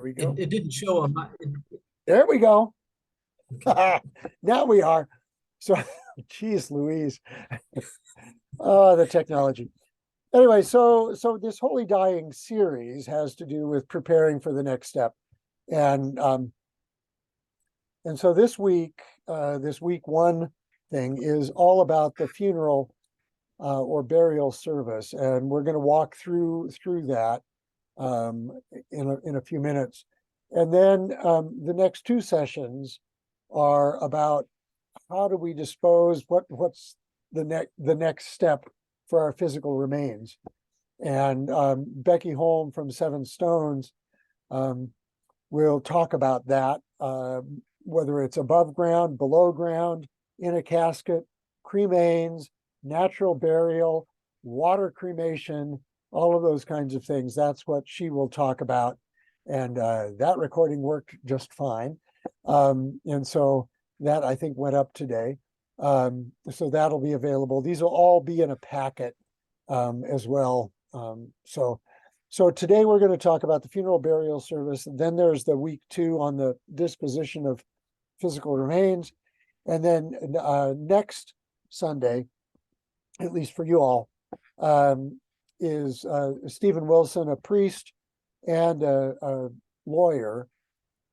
we It, go. it didn't show on my. There we go. Okay. Now we are. So, geez, Louise. Oh, the technology. Anyway, so this Holy Dying series has to do with preparing for the next step, and so this week one thing is all about the funeral or burial service, and we're going to walk through that um, in a few minutes, and then the next two sessions are about how do we dispose what's the next step for our physical remains. And Becky Holm from Seven Stones um, will talk about that, whether it's above ground, below ground, in a casket, cremains, natural burial, water cremation, all of those kinds of things. That's what she will talk about. And that recording worked just fine. And so that I think went up today. So that'll be available. These will all be in a packet as well. So today we're going to talk about the funeral burial service. And then there's the week two on the disposition of physical remains. And then next Sunday, at least for you all, is Stephen Wilson, a priest and a lawyer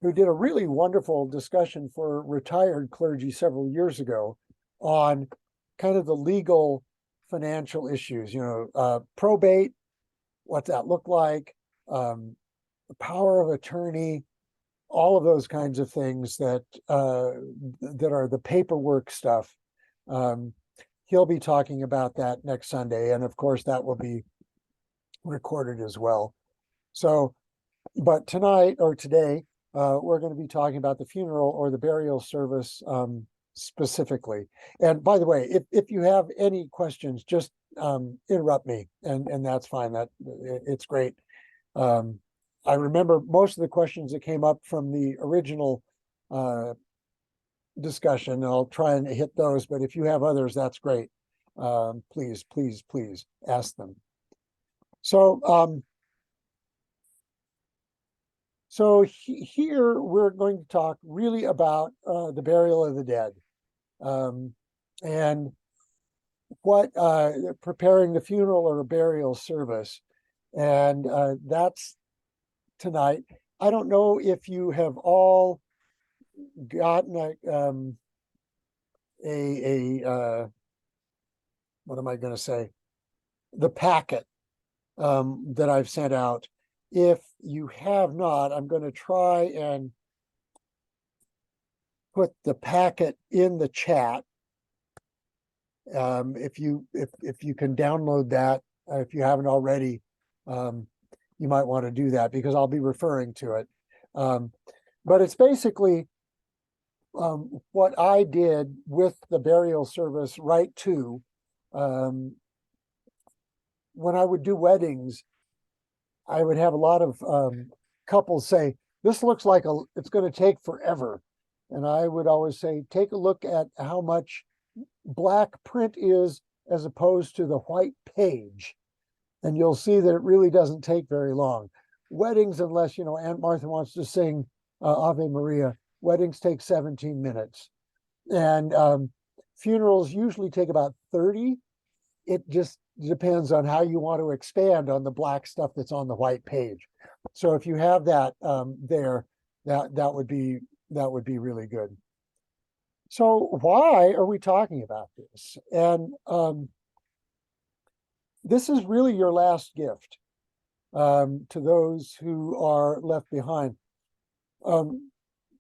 who did a really wonderful discussion for retired clergy several years ago on kind of the legal financial issues, probate, what's that look like, power of attorney, all of those kinds of things that are the paperwork stuff. He'll be talking about that next Sunday, and of course that will be recorded as well. So, but tonight or today, we're going to be talking about the funeral or the burial service specifically. And by the way, if you have any questions, just interrupt me, and that's fine. It's great. I remember most of the questions that came up from the original discussion. I'll try and hit those, but if you have others, that's great. Please, please, please ask them. So, here we're going to talk really about the burial of the dead and what preparing the funeral or a burial service. And that's tonight. I don't know if you have all gotten what am I going to say? The packet that I've sent out. If you have not, I'm going to try and put the packet in the chat. If you can download that, if you haven't already, you might want to do that because I'll be referring to it. But it's basically what I did with the burial service right to when I would do weddings. I would have a lot of couples say, "This looks like it's going to take forever," and I would always say, "Take a look at how much black print is as opposed to the white page, and you'll see that it really doesn't take very long." Weddings, unless Aunt Martha wants to sing Ave Maria, weddings take 17 minutes, and funerals usually take about 30. It just depends on how you want to expand on the black stuff that's on the white page. So if you have that there, that would be really good. So why are we talking about this? And this is really your last gift to those who are left behind.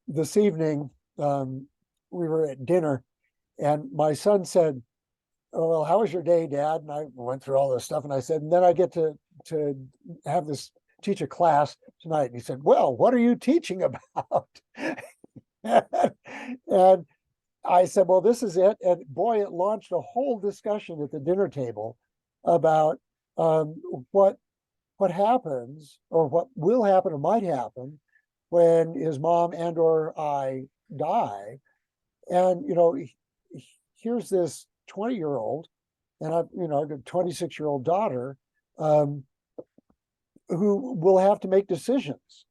This evening, we were at dinner, and my son said, "Oh, well, how was your day, Dad?" And I went through all this stuff, and I said, "And then I get to have this teach a class tonight." And he said, "Well, what are you teaching about?" And I said, "Well, this is it." And boy, it launched a whole discussion at the dinner table about what happens or what will happen or might happen when his mom and or I die. And here's this 20-year-old, and I've got a 26-year-old daughter who will have to make decisions.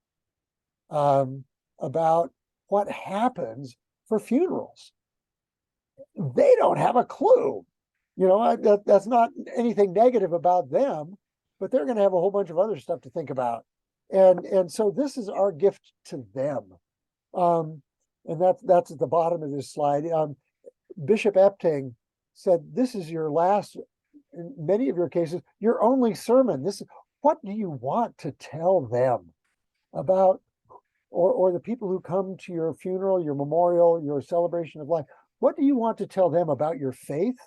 about what happens for funerals. They don't have a clue. That's not anything negative about them, but they're going to have a whole bunch of other stuff to think about. And so this is our gift to them. And that's at the bottom of this slide. Bishop Epting said, this is your last, in many of your cases, your only sermon. This is, what do you want to tell them about, or the people who come to your funeral, your memorial, your celebration of life? What do you want to tell them about your faith,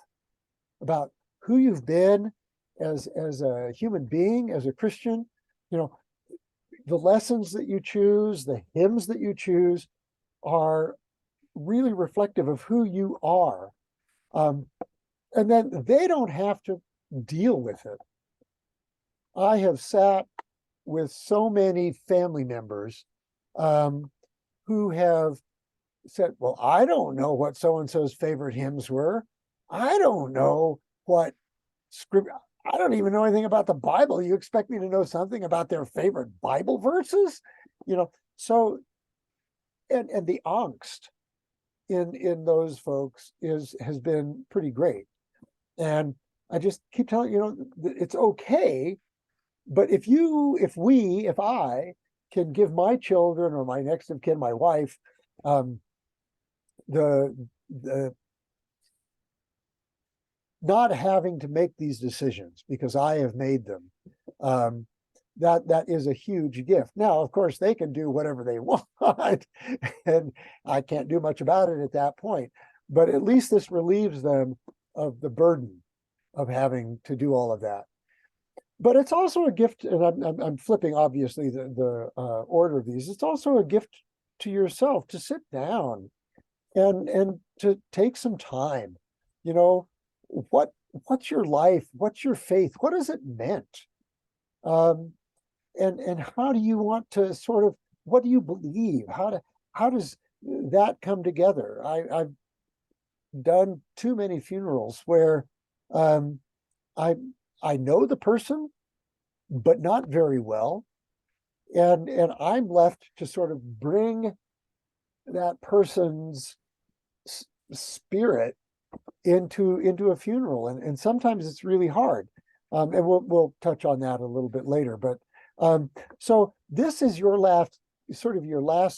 about who you've been as a human being, as a Christian? The lessons that you choose, the hymns that you choose are really reflective of who you are. And then they don't have to deal with it. I have sat with so many family members who have said, well, I don't know what so-and-so's favorite hymns were. I don't know what script, I don't even know anything about the Bible. You expect me to know something about their favorite Bible verses? So, and the angst in those folks has been pretty great. And I just keep telling it's okay. But if I can give my children or my next of kin, my wife, the not having to make these decisions because I have made them, that is a huge gift. Now, of course, they can do whatever they want, and I can't do much about it at that point. But at least this relieves them of the burden of having to do all of that. But it's also a gift, and I'm flipping obviously the order of these. It's also a gift to yourself to sit down and to take some time. What's your life? What's your faith? What has it meant? And how do you want to sort of, what do you believe? How does that come together? I've done too many funerals where I know the person, but not very well. And I'm left to sort of bring that person's spirit into a funeral. And sometimes it's really hard. And we'll touch on that a little bit later. But so this is your last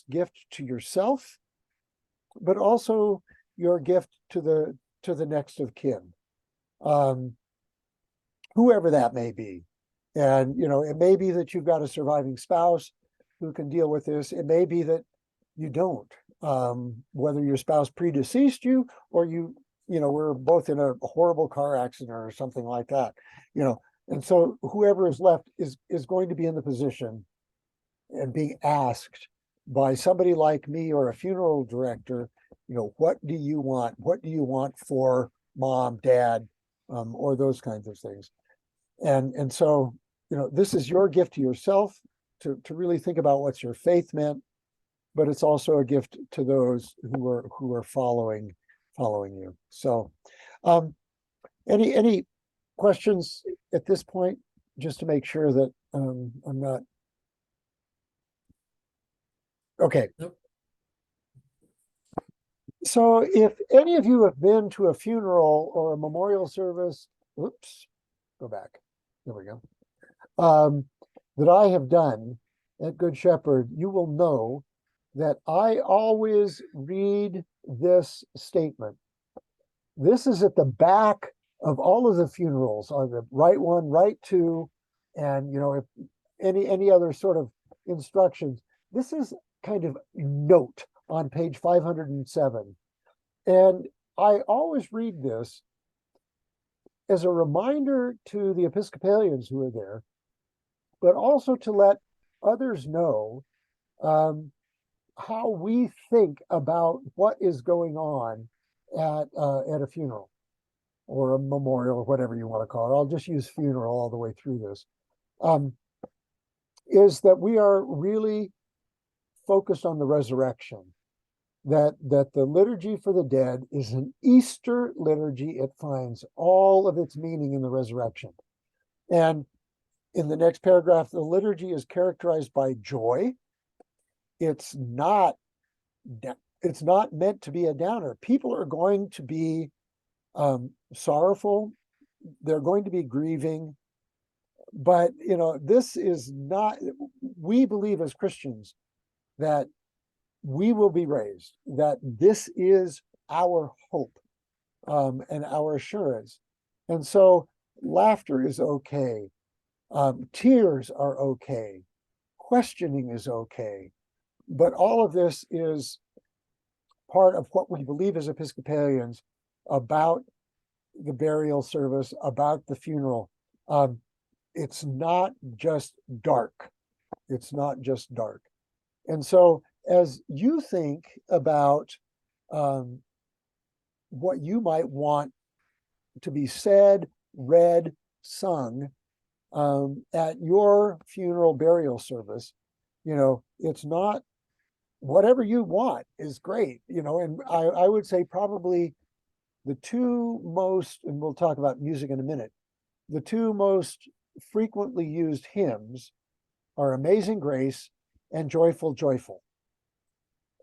gift to yourself, but also your gift to the next of kin. Whoever that may be. And, it may be that you've got a surviving spouse who can deal with this. It may be that you don't, whether your spouse predeceased you or we're both in a horrible car accident or something like that, and so whoever is left is going to be in the position and being asked by somebody like me or a funeral director, what do you want? What do you want for mom, dad, or those kinds of things? And so, this is your gift to yourself to really think about what's your faith meant, but it's also a gift to those who are following you. So, any questions at this point, just to make sure that I'm not okay. Nope. So if any of you have been to a funeral or a memorial service, oops, go back. There we go. That I have done at Good Shepherd, you will know that I always read this statement. This is at the back of all of the funerals, on the right one, right two, and if any other sort of instructions. This is kind of note on page 507. And I always read this as a reminder to the Episcopalians who are there, but also to let others know how we think about what is going on at a funeral or a memorial or whatever you want to call it. I'll just use funeral all the way through this. Is that we are really focused on the resurrection. That the liturgy for the dead is an Easter liturgy. It finds all of its meaning in the resurrection. And in the next paragraph, the liturgy is characterized by joy. it's not it's not meant to be a downer. People are going to be sorrowful. They're going to be grieving, but this is not. We believe as Christians that we will be raised. That this is our hope and our assurance, and so laughter is okay. Tears are okay. Questioning is okay. But all of this is part of what we believe as Episcopalians about the burial service, about the funeral. It's not just dark. It's not just dark. And so, as you think about what you might want to be said, read, sung at your funeral burial service, it's not whatever you want is great, and I would say probably the two most, and we'll talk about music in a minute, the two most frequently used hymns are Amazing Grace and Joyful, Joyful.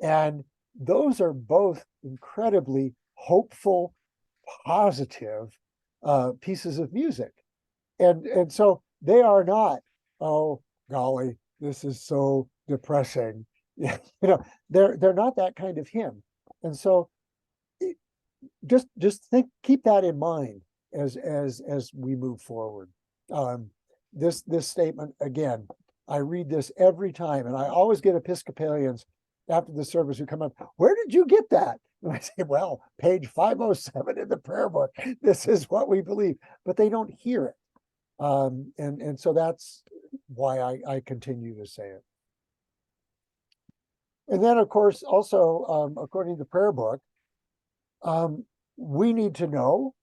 And those are both incredibly hopeful, positive pieces of music. And so they are not, oh golly, this is so depressing. They're not that kind of hymn. And so just keep that in mind as we move forward. This statement again, I read this every time, and I always get Episcopalians after the service who come up, where did you get that? And I say, well, page 507 in the prayer book. This is what we believe, but they don't hear it. And so that's why I continue to say it. And then, of course, also, according to the prayer book, we need to know,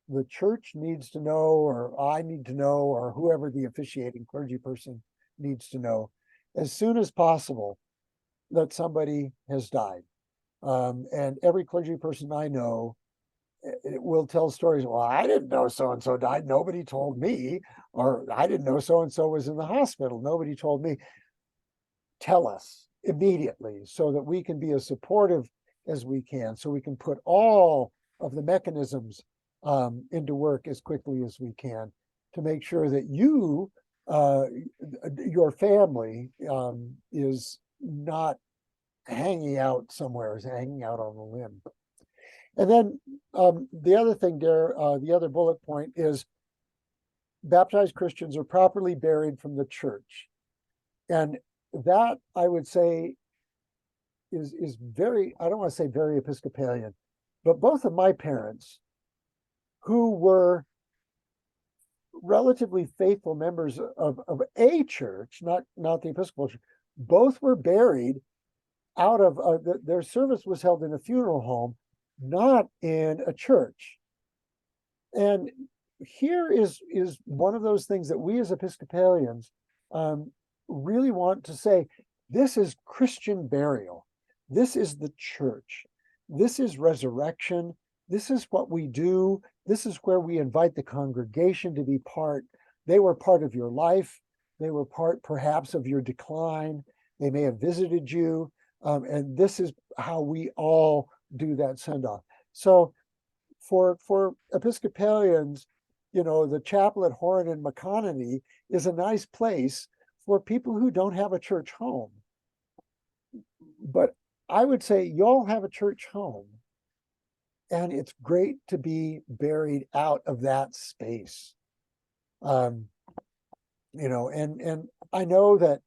the church needs to know, or I need to know, or whoever the officiating clergy person needs to know, as soon as possible, that somebody has died. And every clergy person I know will tell stories. Well, I didn't know so and so died. Nobody told me. Or I didn't know so and so was in the hospital. Nobody told me. Tell us immediately so that we can be as supportive as we can, so we can put all of the mechanisms into work as quickly as we can to make sure that your family is not hanging out somewhere, is hanging out on a limb. And then the other thing there, the other bullet point is baptized Christians are properly buried from the church. And that, I would say, is very, I don't want to say very Episcopalian, but both of my parents, who were relatively faithful members of a church, not the Episcopal church, both were buried out of their service was held in a funeral home, not in a church. And here is one of those things that we as Episcopalians really want to say, this is Christian burial. This is the church. This is resurrection. This is what we do. This is where we invite the congregation to be part. They were part of your life. They were part perhaps of your decline. They may have visited you. And this is how we all do that send-off. So for Episcopalians, the chapel at Horn and McConney is a nice place for people who don't have a church home. But I would say y'all have a church home, and it's great to be buried out of that space. And I know that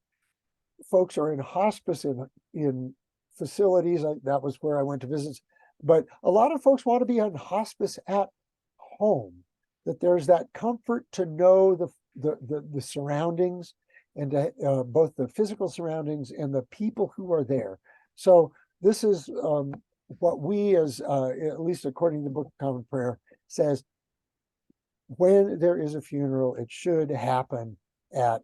folks are in hospice in facilities. That was where I went to visit. But a lot of folks want to be in hospice at home, that there's that comfort to know the surroundings, and both the physical surroundings and the people who are there. So this is what we, as at least according to the Book of Common Prayer, says, when there is a funeral, it should happen at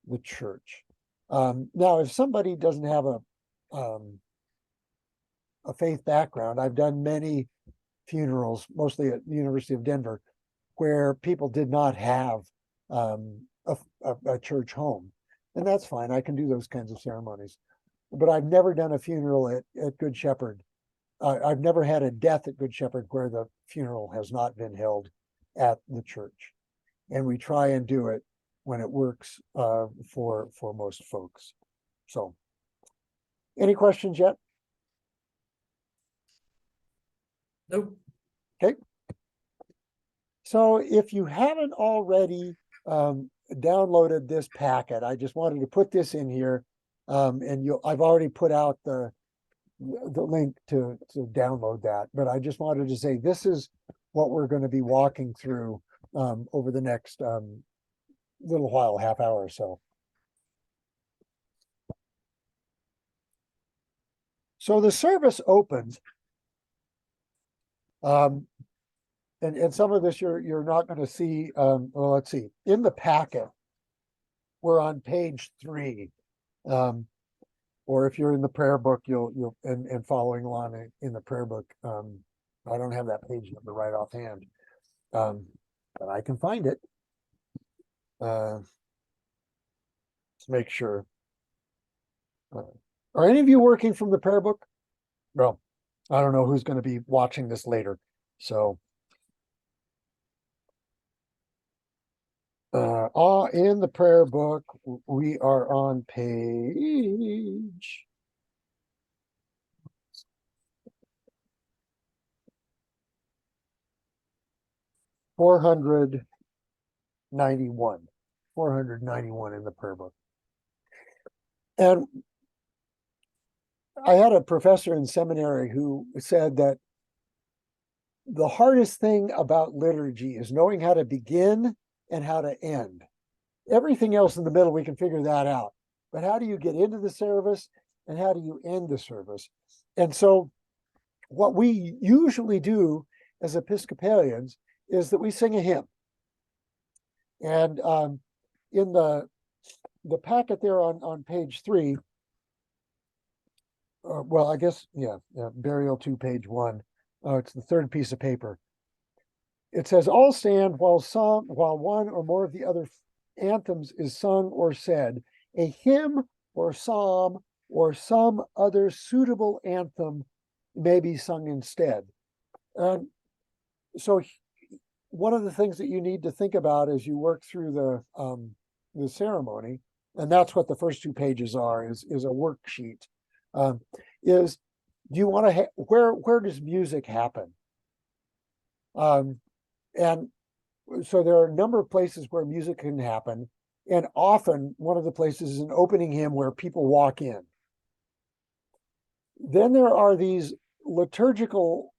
the church. Now, if somebody doesn't have a faith background, I've done many funerals, mostly at the University of Denver, where people did not have a church home, and that's fine. I can do those kinds of ceremonies. but I've never done a funeral at Good Shepherd. I've never had a death at Good Shepherd where the funeral has not been held at the church. And we try and do it when it works for most folks. So, any questions yet? Nope. Okay. So if you haven't already downloaded this packet, I just wanted to put this in here. And I've already put out the link to download that, but I just wanted to say this is what we're going to be walking through over the next little while, half hour or so. So the service opens, and some of this you're not going to see. Well, let's see. In the packet, we're on page 3, or if you're in the prayer book, you'll and following along in the prayer book. I don't have that page number right offhand, but I can find it. Let's make sure. Are any of you working from the prayer book? Well, I don't know who's going to be watching this later. So, in the prayer book, we are on page 491. 491 in the prayer book. And I had a professor in seminary who said that the hardest thing about liturgy is knowing how to begin and how to end. Everything else in the middle, we can figure that out. But how do you get into the service and how do you end the service? And so what we usually do as Episcopalians is that we sing a hymn. And in the packet there on page 3, well, I guess, burial 2, page 1. It's the third piece of paper. It says, all stand while one or more of the other anthems is sung or said. A hymn or psalm or some other suitable anthem may be sung instead. So one of the things that you need to think about as you work through the ceremony, and that's what the first 2 pages are, is a worksheet. Is do you want to where does music happen? And so there are a number of places where music can happen, and often one of the places is an opening hymn where people walk in. Then there are these liturgical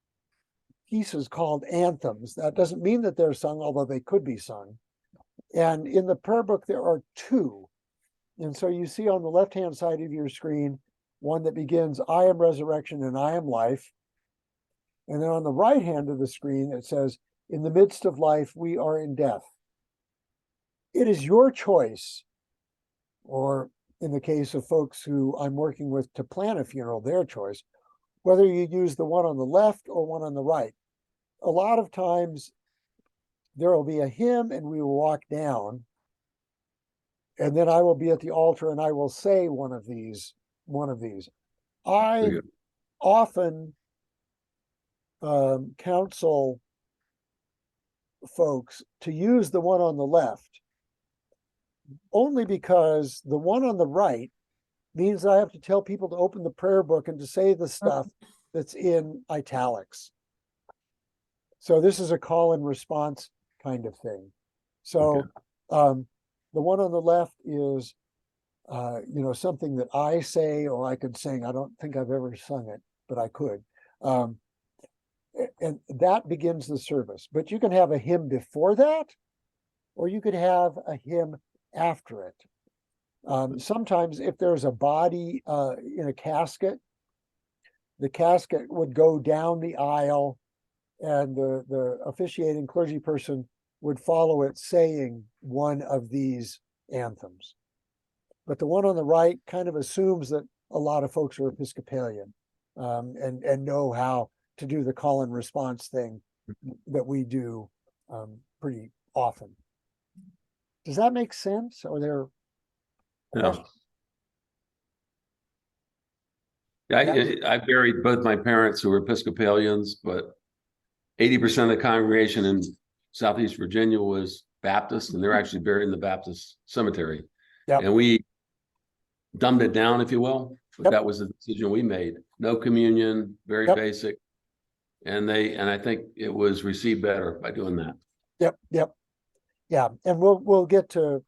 pieces called anthems. That doesn't mean that they're sung, although they could be sung. And in the prayer book, there are 2. And so you see on the left-hand side of your screen, one that begins, I am resurrection and I am life. And then on the right hand of the screen, it says, in the midst of life, we are in death. It is your choice, or in the case of folks who I'm working with to plan a funeral, their choice, whether you use the one on the left or one on the right. A lot of times there will be a hymn and we will walk down, and then I will be at the altar and I will say one of these. I often counsel folks to use the one on the left, only because the one on the right means that I have to tell people to open the prayer book and to say the stuff that's in italics. So this is a call and response kind of thing. So the one on the left is something that I say or I could sing. I don't think I've ever sung it, but I could. And that begins the service. But you can have a hymn before that, or you could have a hymn after it. Sometimes if there's a body in a casket, the casket would go down the aisle and the officiating clergy person would follow it saying one of these anthems. But the one on the right kind of assumes that a lot of folks are Episcopalian and know how to do the call and response thing that we do pretty often. Does that make sense? Are there questions? I buried both my parents who were Episcopalians, but 80% of the congregation in Southeast Virginia was Baptist, and they're actually buried in the Baptist cemetery. Yep. And we dumbed it down, if you will, but Yep. that was the decision we made. No communion, very Yep. basic. And I think it was received better by doing that. Yep. Yeah, and we'll get to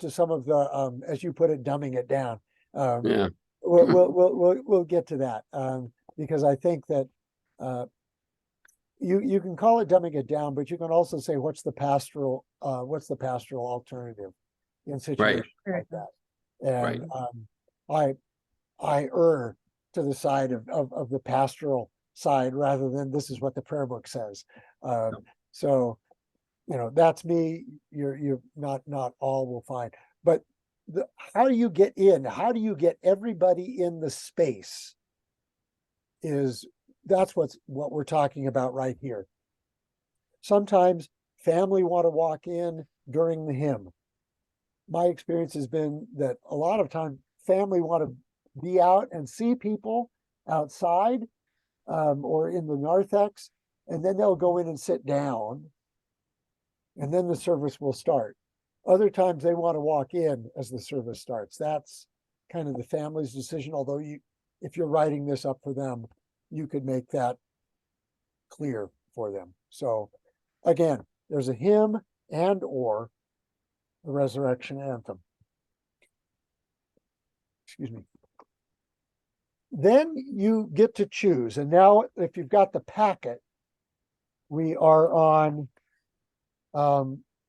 some of the as you put it, dumbing it down. Yeah. We'll get to that because I think that you can call it dumbing it down, but you can also say what's the pastoral alternative in situations like that. And I err to the side of the pastoral side rather than this is what the prayer book says. So that's me. You're not all will find, but how do you get in? How do you get everybody in the space? That's what we're talking about right here. Sometimes family want to walk in during the hymn. My experience has been that a lot of time family want to be out and see people outside or in the narthex, and then they'll go in and sit down, and then the service will start. Other times they want to walk in as the service starts. That's kind of the family's decision, although if you're writing this up for them, you could make that clear for them. So again, there's a hymn and or the resurrection anthem. Excuse me. Then you get to choose. And now if you've got the packet, we are on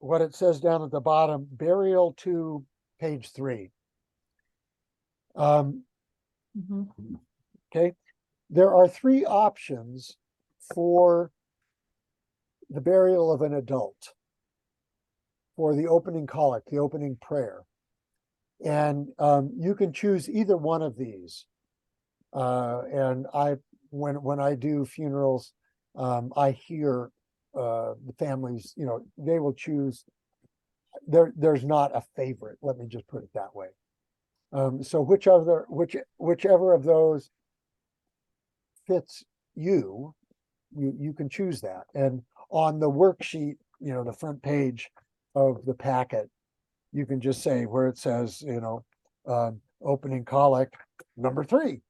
what it says down at the bottom, burial to page 3. Okay. There are 3 options for the burial of an adult, for the opening collect, the opening prayer. And you can choose either one of these. And when I do funerals, I hear the families, they will choose. There's not a favorite. Let me just put it that way. So whichever of those fits you can choose that. And on the worksheet, the front page of the packet, you can just say where it says, opening collect number 3,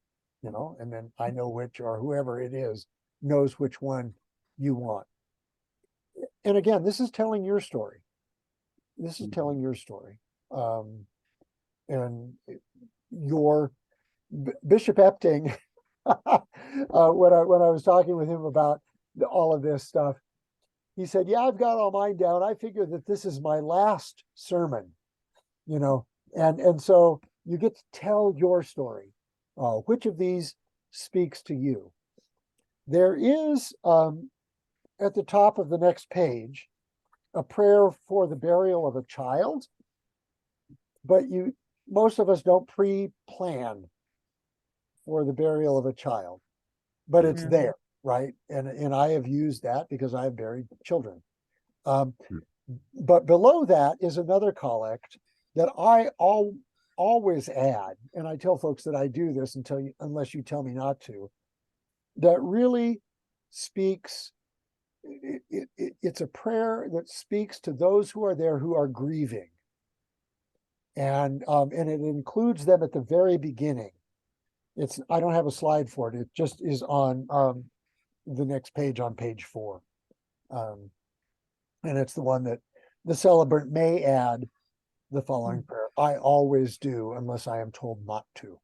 and then I know which, or whoever it is knows which one you want. And again, this is telling your story. This is telling your story. And your Bishop Epting, when I was talking with him about all of this stuff, he said, yeah, I've got all mine down. I figure that this is my last sermon, and so you get to tell your story. Which of these speaks to you? There is, at the top of the next page, a prayer for the burial of a child, but most of us don't pre-plan for the burial of a child, but it's there, right? And I have used that because I have buried children. But below that is another collect that I always add, and I tell folks that I do this unless you tell me not to, that really speaks. It's a prayer that speaks to those who are there who are grieving, and it includes them at the very beginning. I don't have a slide for it. It just is on the next page, on page 4, and it's the one that the celebrant may add the following prayer. I always do, unless I am told not to.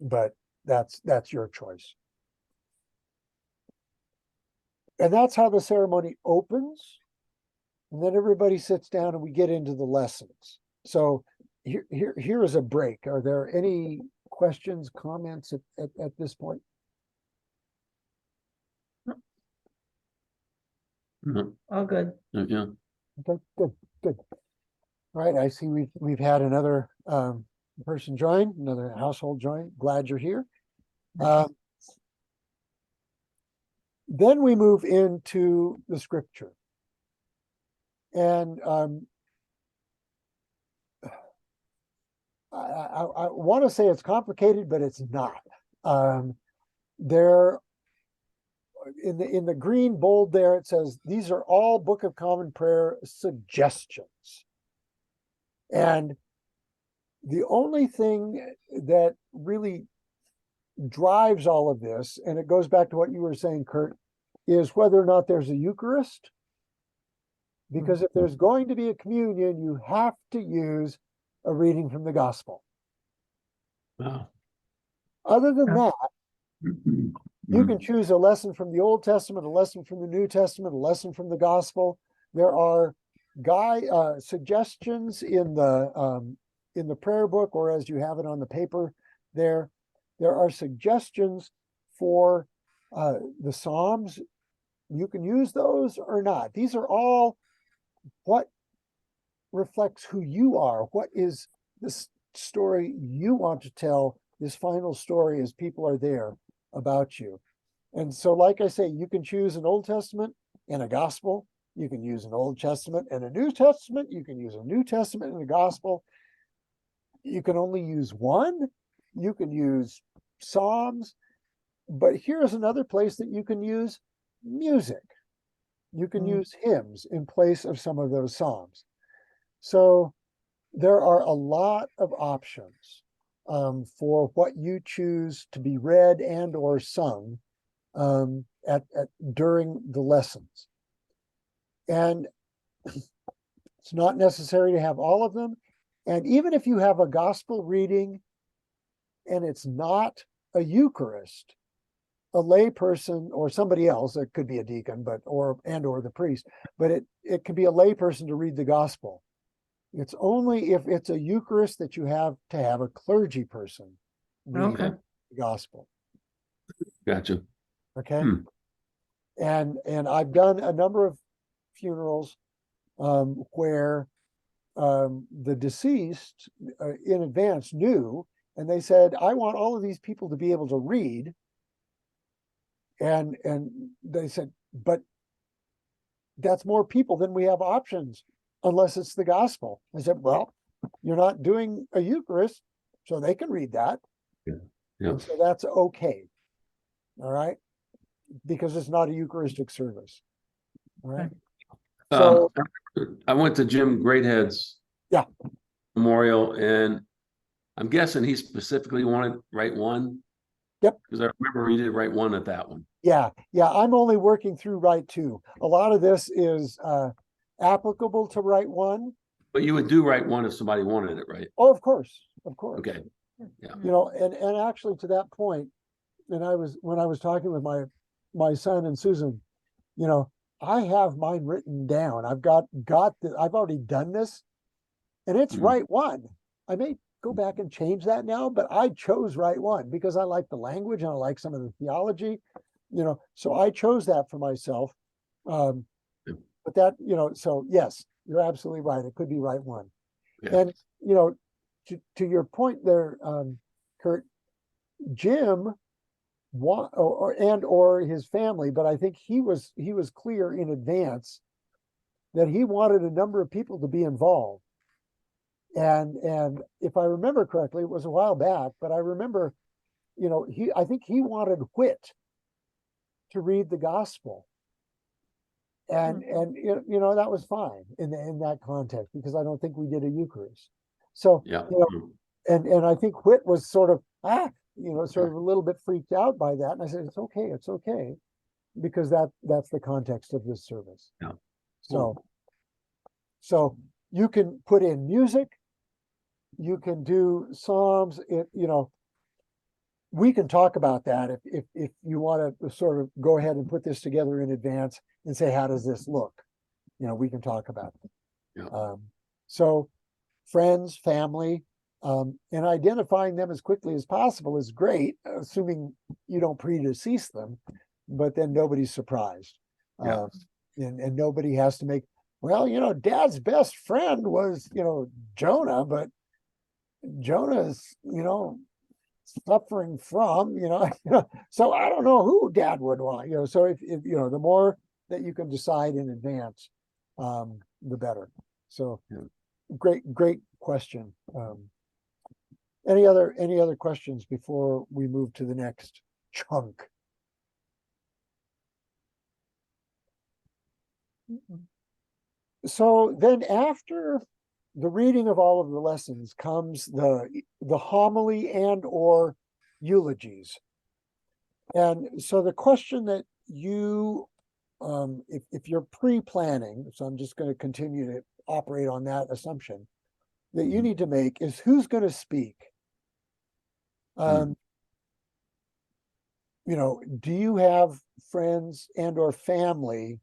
But that's your choice. And that's how the ceremony opens. And then everybody sits down and we get into the lessons. So here is a break. Are there any questions, comments at this point? All good. Yeah. Okay, good. All right, I see we've had another person join, another household join. Glad you're here. Then we move into the scripture. And I want to say it's complicated, but it's not. There in the green bold there, it says, these are all Book of Common Prayer suggestions. And the only thing that really drives all of this, and it goes back to what you were saying, Kurt, is whether or not there's a Eucharist. Because if there's going to be a communion, you have to use a reading from the gospel. Wow. Other than that, Mhm. you can choose a lesson from the Old Testament, a lesson from the New Testament, a lesson from the gospel. There are suggestions in the prayer book, or as you have it on the paper there. There are suggestions for the Psalms. You can use those or not. These are all what reflects who you are. What is this story you want to tell, this final story as people are there about you. And so, like I say, you can choose an Old Testament and a gospel. You can use an Old Testament and a New Testament. You can use a New Testament and a gospel. You can only use one. You can use Psalms. But here's another place that you can use music. You can use hymns in place of some of those Psalms. So there are a lot of options for what you choose to be read and or sung during the lessons. And it's not necessary to have all of them. And even if you have a gospel reading and it's not a Eucharist, a lay person or somebody else, it could be a deacon, or the priest, but it could be a lay person to read the gospel. It's only if it's a Eucharist that you have to have a clergy person read Okay. the gospel. Gotcha. Okay. And I've done a number of funerals where the deceased in advance knew, and they said, I want all of these people to be able to read. And they said, but that's more people than we have options unless it's the gospel. I said, well, you're not doing a Eucharist, so they can read that. Yeah. Yeah. And so that's okay. All right. Because it's not a Eucharistic service. All right. So I went to Jim Greathead's yeah, memorial, and I'm guessing he specifically wanted Rite One. Yep. Because I remember he did Rite One at that one. yeah. I'm only working through Rite Two. A lot of this is applicable to Rite One. But you would do Rite One if somebody wanted it, right? Oh, of course. Okay. Yeah. You know, and actually to that point, when I was talking with my son and Susan, you know, I have mine written down. I've I've already done this, and it's Rite One. I may go back and change that now, but I chose Rite One because I like the language and I like some of the theology, you know, so I chose that for myself. But that, you know, so yes, you're absolutely right. It could be Rite One. Yeah. And, you know, to your point there, Kurt, Jim or his family, but I think he was clear in advance that he wanted a number of people to be involved. And if I remember correctly, it was a while back, but I remember, you know, I think he wanted Whit to read the gospel. And you know, that was fine in that context, because I don't think we did a Eucharist. So Yeah. you know, and I think Whit was sort of sort of a little bit freaked out by that. And I said, it's okay, because that's the context of this service. Yeah. So you can put in music, you can do Psalms, you know, we can talk about that if you want to sort of go ahead and put this together in advance and say, how does this look? You know, we can talk about it. Yeah. So friends, family, and identifying them as quickly as possible is great, assuming you don't predecease them, but then nobody's surprised. Yeah. And nobody has to make, well, you know, Dad's best friend was, you know, Jonah, but Jonah's, you know, suffering from, you know, so I don't know who Dad would want, you know. So if you know, the more that you can decide in advance, the better. So Yeah. great question. Any other questions before we move to the next chunk? So then after the reading of all of the lessons comes the homily and or eulogies. And so the question that you, if you're pre-planning, so I'm just going to continue to operate on that assumption, that you need to make is who's going to speak. You know, do you have friends and or family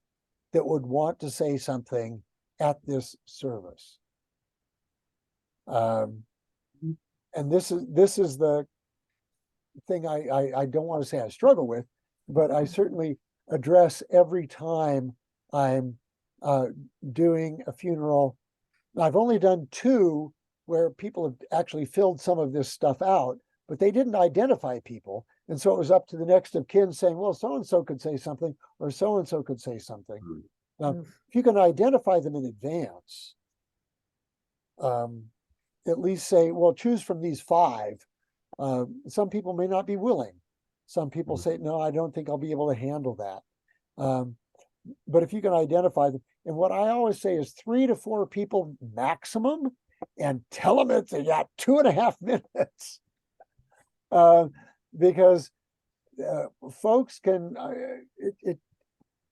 that would want to say something at this service? And this is the thing I don't want to say I struggle with, but I certainly address every time I'm doing a funeral. I've only done 2 where people have actually filled some of this stuff out, but they didn't identify people. And so it was up to the next of kin saying, well, so-and-so could say something, or so-and-so could say something. Now, if you can identify them in advance, at least say, well, choose from these 5. Some people may not be willing. Some people say, no, I don't think I'll be able to handle that. But if you can identify them, and what I always say is 3 to 4 people maximum, and tell them it's you got 2.5 minutes. Because folks can, it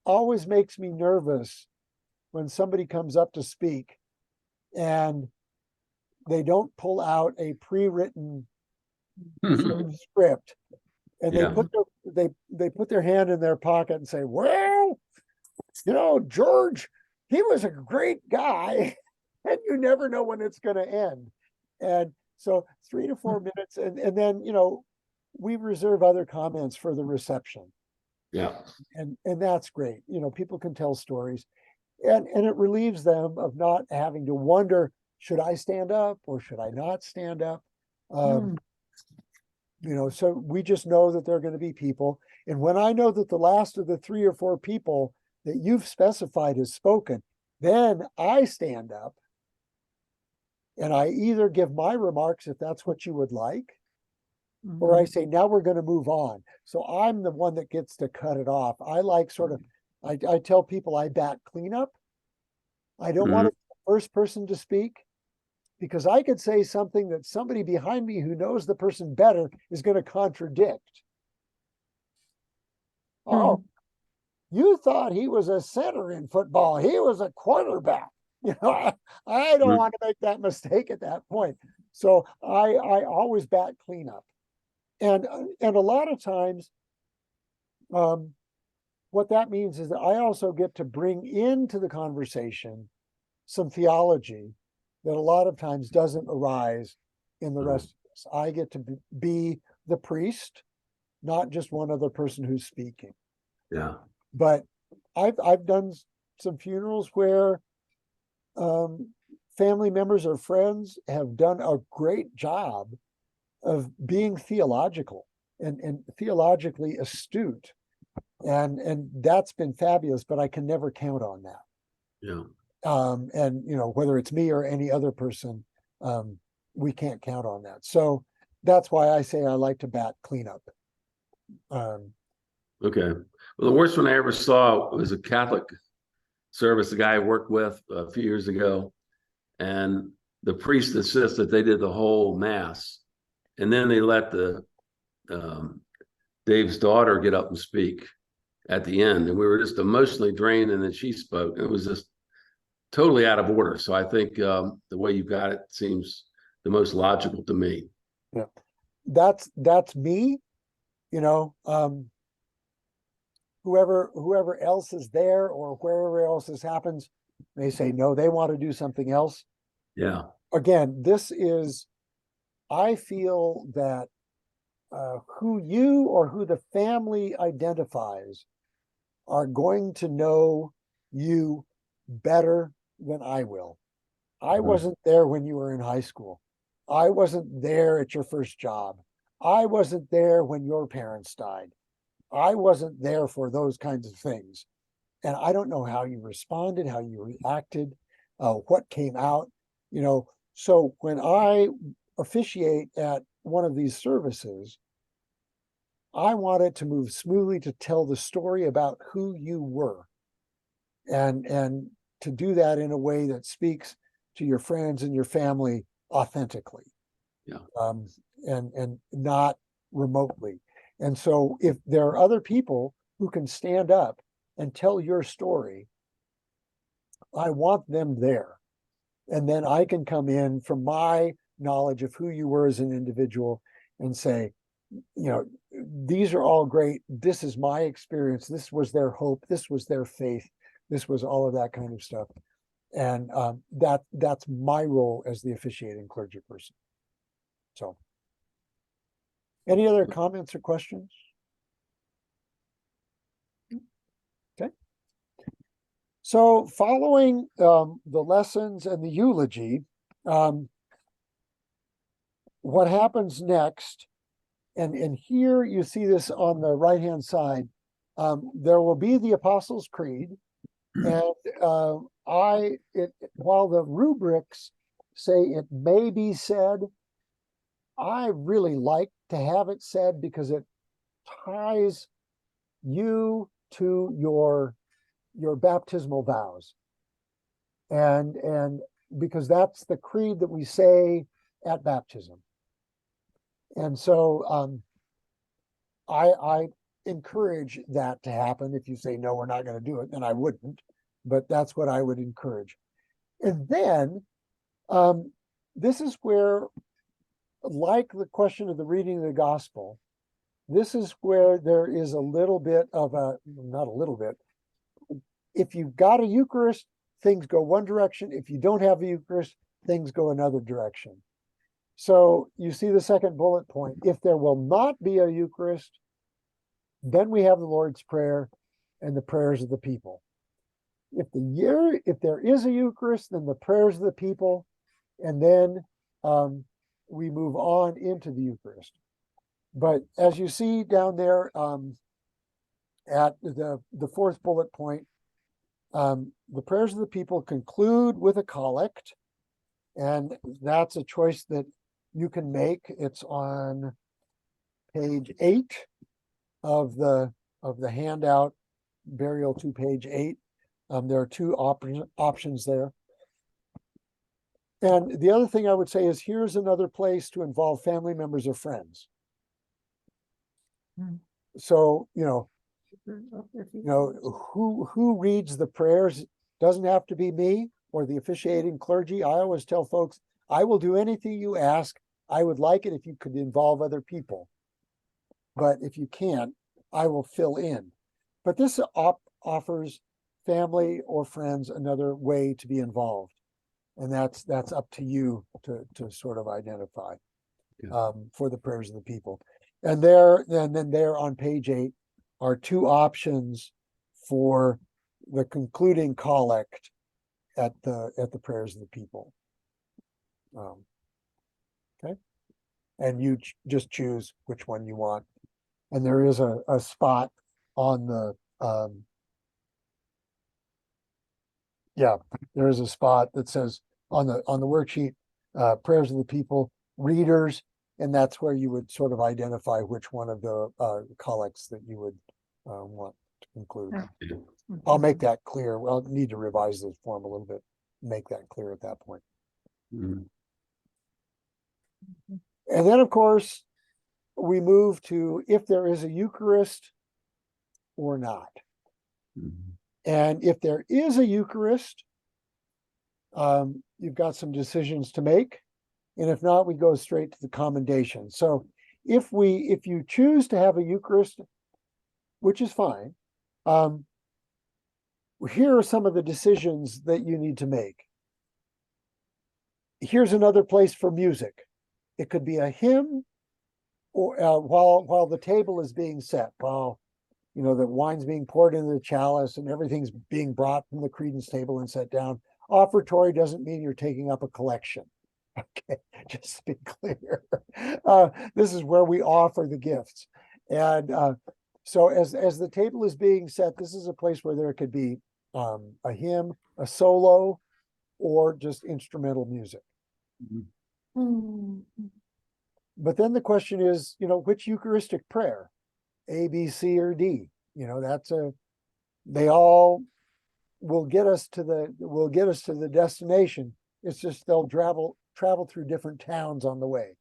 always makes me nervous when somebody comes up to speak and they don't pull out a pre-written script, and they put their hand in their pocket and say, well, you know, George, he was a great guy, and you never know when it's going to end. And so 3 to 4 minutes, and then, you know, we reserve other comments for the reception. Yeah. And that's great. You know, people can tell stories, and it relieves them of not having to wonder, should I stand up or should I not stand up? You know, so we just know that there are going to be people. And when I know that the last of the 3 or 4 people that you've specified has spoken, then I stand up and I either give my remarks if that's what you would like, or I say, now we're going to move on. So I'm the one that gets to cut it off. I like sort of, I tell people I bat cleanup. I don't want to be the first person to speak, because I could say something that somebody behind me who knows the person better is going to contradict. Oh, you thought he was a center in football. He was a quarterback. You know, I don't want to make that mistake at that point. So I always bat cleanup. And a lot of times, what that means is that I also get to bring into the conversation some theology that a lot of times doesn't arise in the rest of us. I get to be the priest, not just one other person who's speaking. Yeah. But I've done some funerals where family members or friends have done a great job of being theological and theologically astute. And that's been fabulous, but I can never count on that. Yeah. And you know, whether it's me or any other person, we can't count on that. So that's why I say I like to bat cleanup. Okay. Well, the worst one I ever saw was a Catholic service, the guy I worked with a few years ago, and the priest insisted they did the whole mass, and then they let the Dave's daughter get up and speak at the end, and we were just emotionally drained, and then she spoke. It was just totally out of order. So I think the way you got it seems the most logical to me. Yeah, that's me. You know, whoever else is there or wherever else this happens, they say no, they want to do something else. Yeah. Again, this is, I feel that who you or who the family identifies are going to know you better than I will. I wasn't there when you were in high school. I wasn't there at your first job. I wasn't there when your parents died. I wasn't there for those kinds of things. And I don't know how you responded, how you reacted, what came out, you know. So when I officiate at one of these services, I want it to move smoothly to tell the story about who you were, and to do that in a way that speaks to your friends and your family authentically. Yeah. And not remotely. And so if there are other people who can stand up and tell your story, I want them there. And then I can come in from my knowledge of who you were as an individual and say, these are all great. This is my experience. This was their hope. This was their faith. This was all of that kind of stuff. And that's my role as the officiating clergy person. So, any other comments or questions? Okay. So, following the lessons and the eulogy, what happens next, and here you see this on the right-hand side, there will be the Apostles' Creed, and while the rubrics say it may be said, I really like to have it said because it ties you to your baptismal vows, and because that's the creed that we say at baptism. And so I encourage that to happen. If you say no, we're not going to do it, then I wouldn't, but that's what I would encourage. And then this is where, like the question of the reading of the gospel, this is where there is a little bit of not a little bit. If you've got a Eucharist, things go one direction. If you don't have a Eucharist, things go another direction. So you see the second bullet point. If there will not be a Eucharist, then we have the Lord's Prayer and the prayers of the people. If there is a Eucharist, then the prayers of the people, and then we move on into the Eucharist. But as you see down there at the fourth bullet point, the prayers of the people conclude with a collect, and that's a choice that you can make. It's on page 8 of the handout, burial to page 8. There are two options there. And the other thing I would say is, here's another place to involve family members or friends. So, who reads the prayers doesn't have to be me or the officiating clergy. I always tell folks, I will do anything you ask. I would like it if you could involve other people. But if you can't, I will fill in. But this offers family or friends another way to be involved. And that's up to you to sort of identify for the prayers of the people. And then there on page 8 are two options for the concluding collect at the prayers of the people. Okay, and you just choose which one you want. And there is a spot on the there is a spot that says on the worksheet, prayers of the people, readers, and that's where you would sort of identify which one of the collects that you would want to conclude. I'll make that clear. Well, I'll need to revise this form a little bit, make that clear at that point. Mhm. And then, of course, we move to if there is a Eucharist or not. Mhm. And if there is a Eucharist, you've got some decisions to make. And if not, we go straight to the commendation. So if you choose to have a Eucharist, which is fine, here are some of the decisions that you need to make. Here's another place for music. It could be a hymn, or while the table is being set, while the wine's being poured into the chalice and everything's being brought from the credence table and set down. Offertory doesn't mean you're taking up a collection. Okay, just to be clear. This is where we offer the gifts. And so as the table is being set, this is a place where there could be a hymn, a solo, or just instrumental music. Mhm. But then the question is, which Eucharistic prayer, A, B, C, or D? They all will get us to the destination. It's just they'll travel through different towns on the way.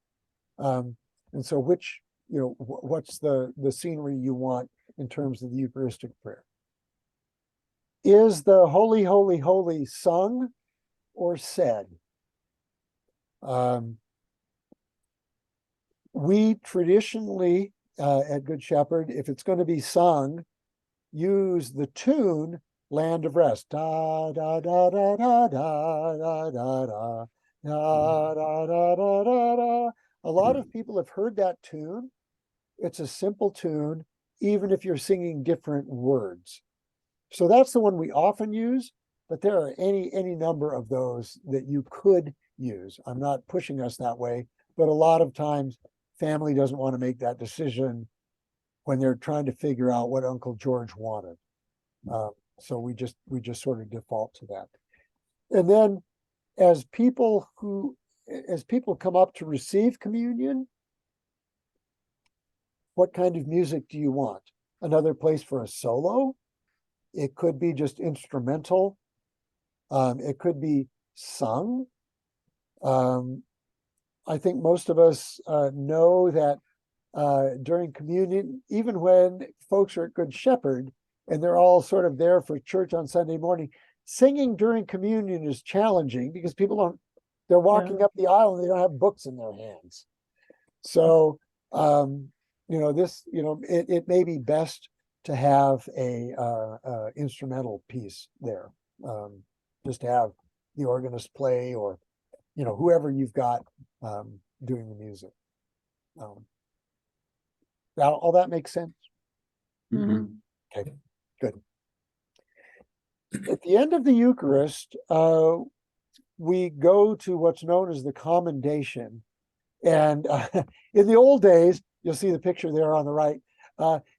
And so what's the scenery you want in terms of the Eucharistic prayer? Is the Holy, Holy, Holy sung or said? We traditionally at Good Shepherd, if it's going to be sung, use the tune Land of Rest. Da da da da da da da da da da da da da da da. A lot of people have heard that tune. It's a simple tune, even if you're singing different words. So that's the one we often use, but there are any number of those that you could use. I'm not pushing us that way, but a lot of times family doesn't want to make that decision when they're trying to figure out what Uncle George wanted. So we just sort of default to that. And then as people come up to receive communion, what kind of music do you want? Another place for a solo? It could be just instrumental. It could be sung. I think most of us know that during communion, even when folks are at Good Shepherd and they're all sort of there for church on Sunday morning, singing during communion is challenging because they're walking up the aisle and they don't have books in their hands. So, it may be best to have a instrumental piece there, just to have the organist play or, whoever you've got doing the music. All that makes sense? Okay, good. At the end of the Eucharist, we go to what's known as the commendation. And in the old days, you'll see the picture there on the right.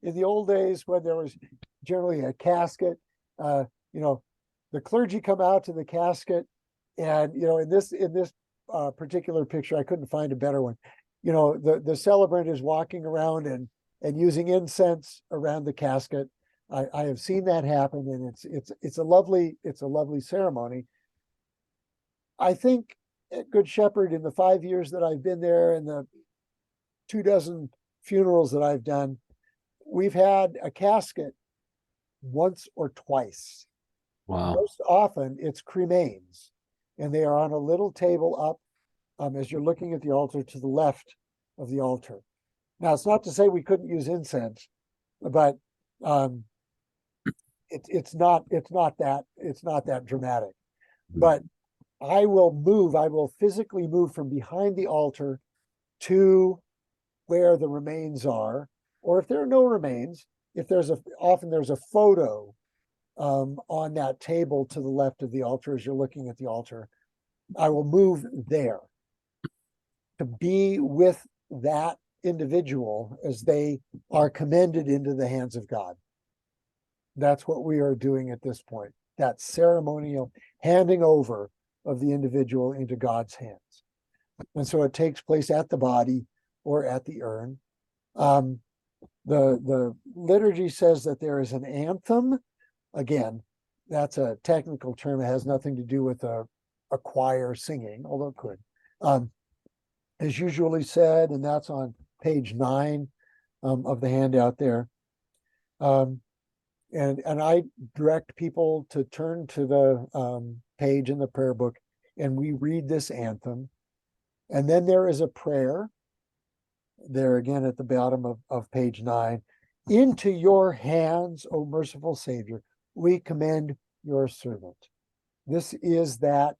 In the old days, when there was generally a casket, the clergy come out to the casket, and in this particular picture, I couldn't find a better one. The celebrant is walking around and using incense around the casket. I have seen that happen, and it's a lovely ceremony. I think at Good Shepherd, in the 5 years that I've been there and the 24 funerals that I've done, we've had a casket once or twice. Wow. Most often it's cremains, and they are on a little table up as you're looking at the altar to the left of the altar. Now, it's not to say we couldn't use incense, but it's not that dramatic. But I will physically move from behind the altar to where the remains are, or if there are no remains, often there's a photo on that table to the left of the altar as you're looking at the altar. I will move there to be with that individual as they are commended into the hands of God. That's what we are doing at this point, that ceremonial handing over of the individual into God's hands. And so it takes place at the body or at the urn. The liturgy says that there is an anthem. Again, that's a technical term. It has nothing to do with a choir singing, although it could. As usually said, and that's on page 9 of the handout there. And I direct people to turn to the page in the prayer book, and we read this anthem. And then there is a prayer there again at the bottom of page 9. Into your hands, O merciful Savior, we commend your servant. This is that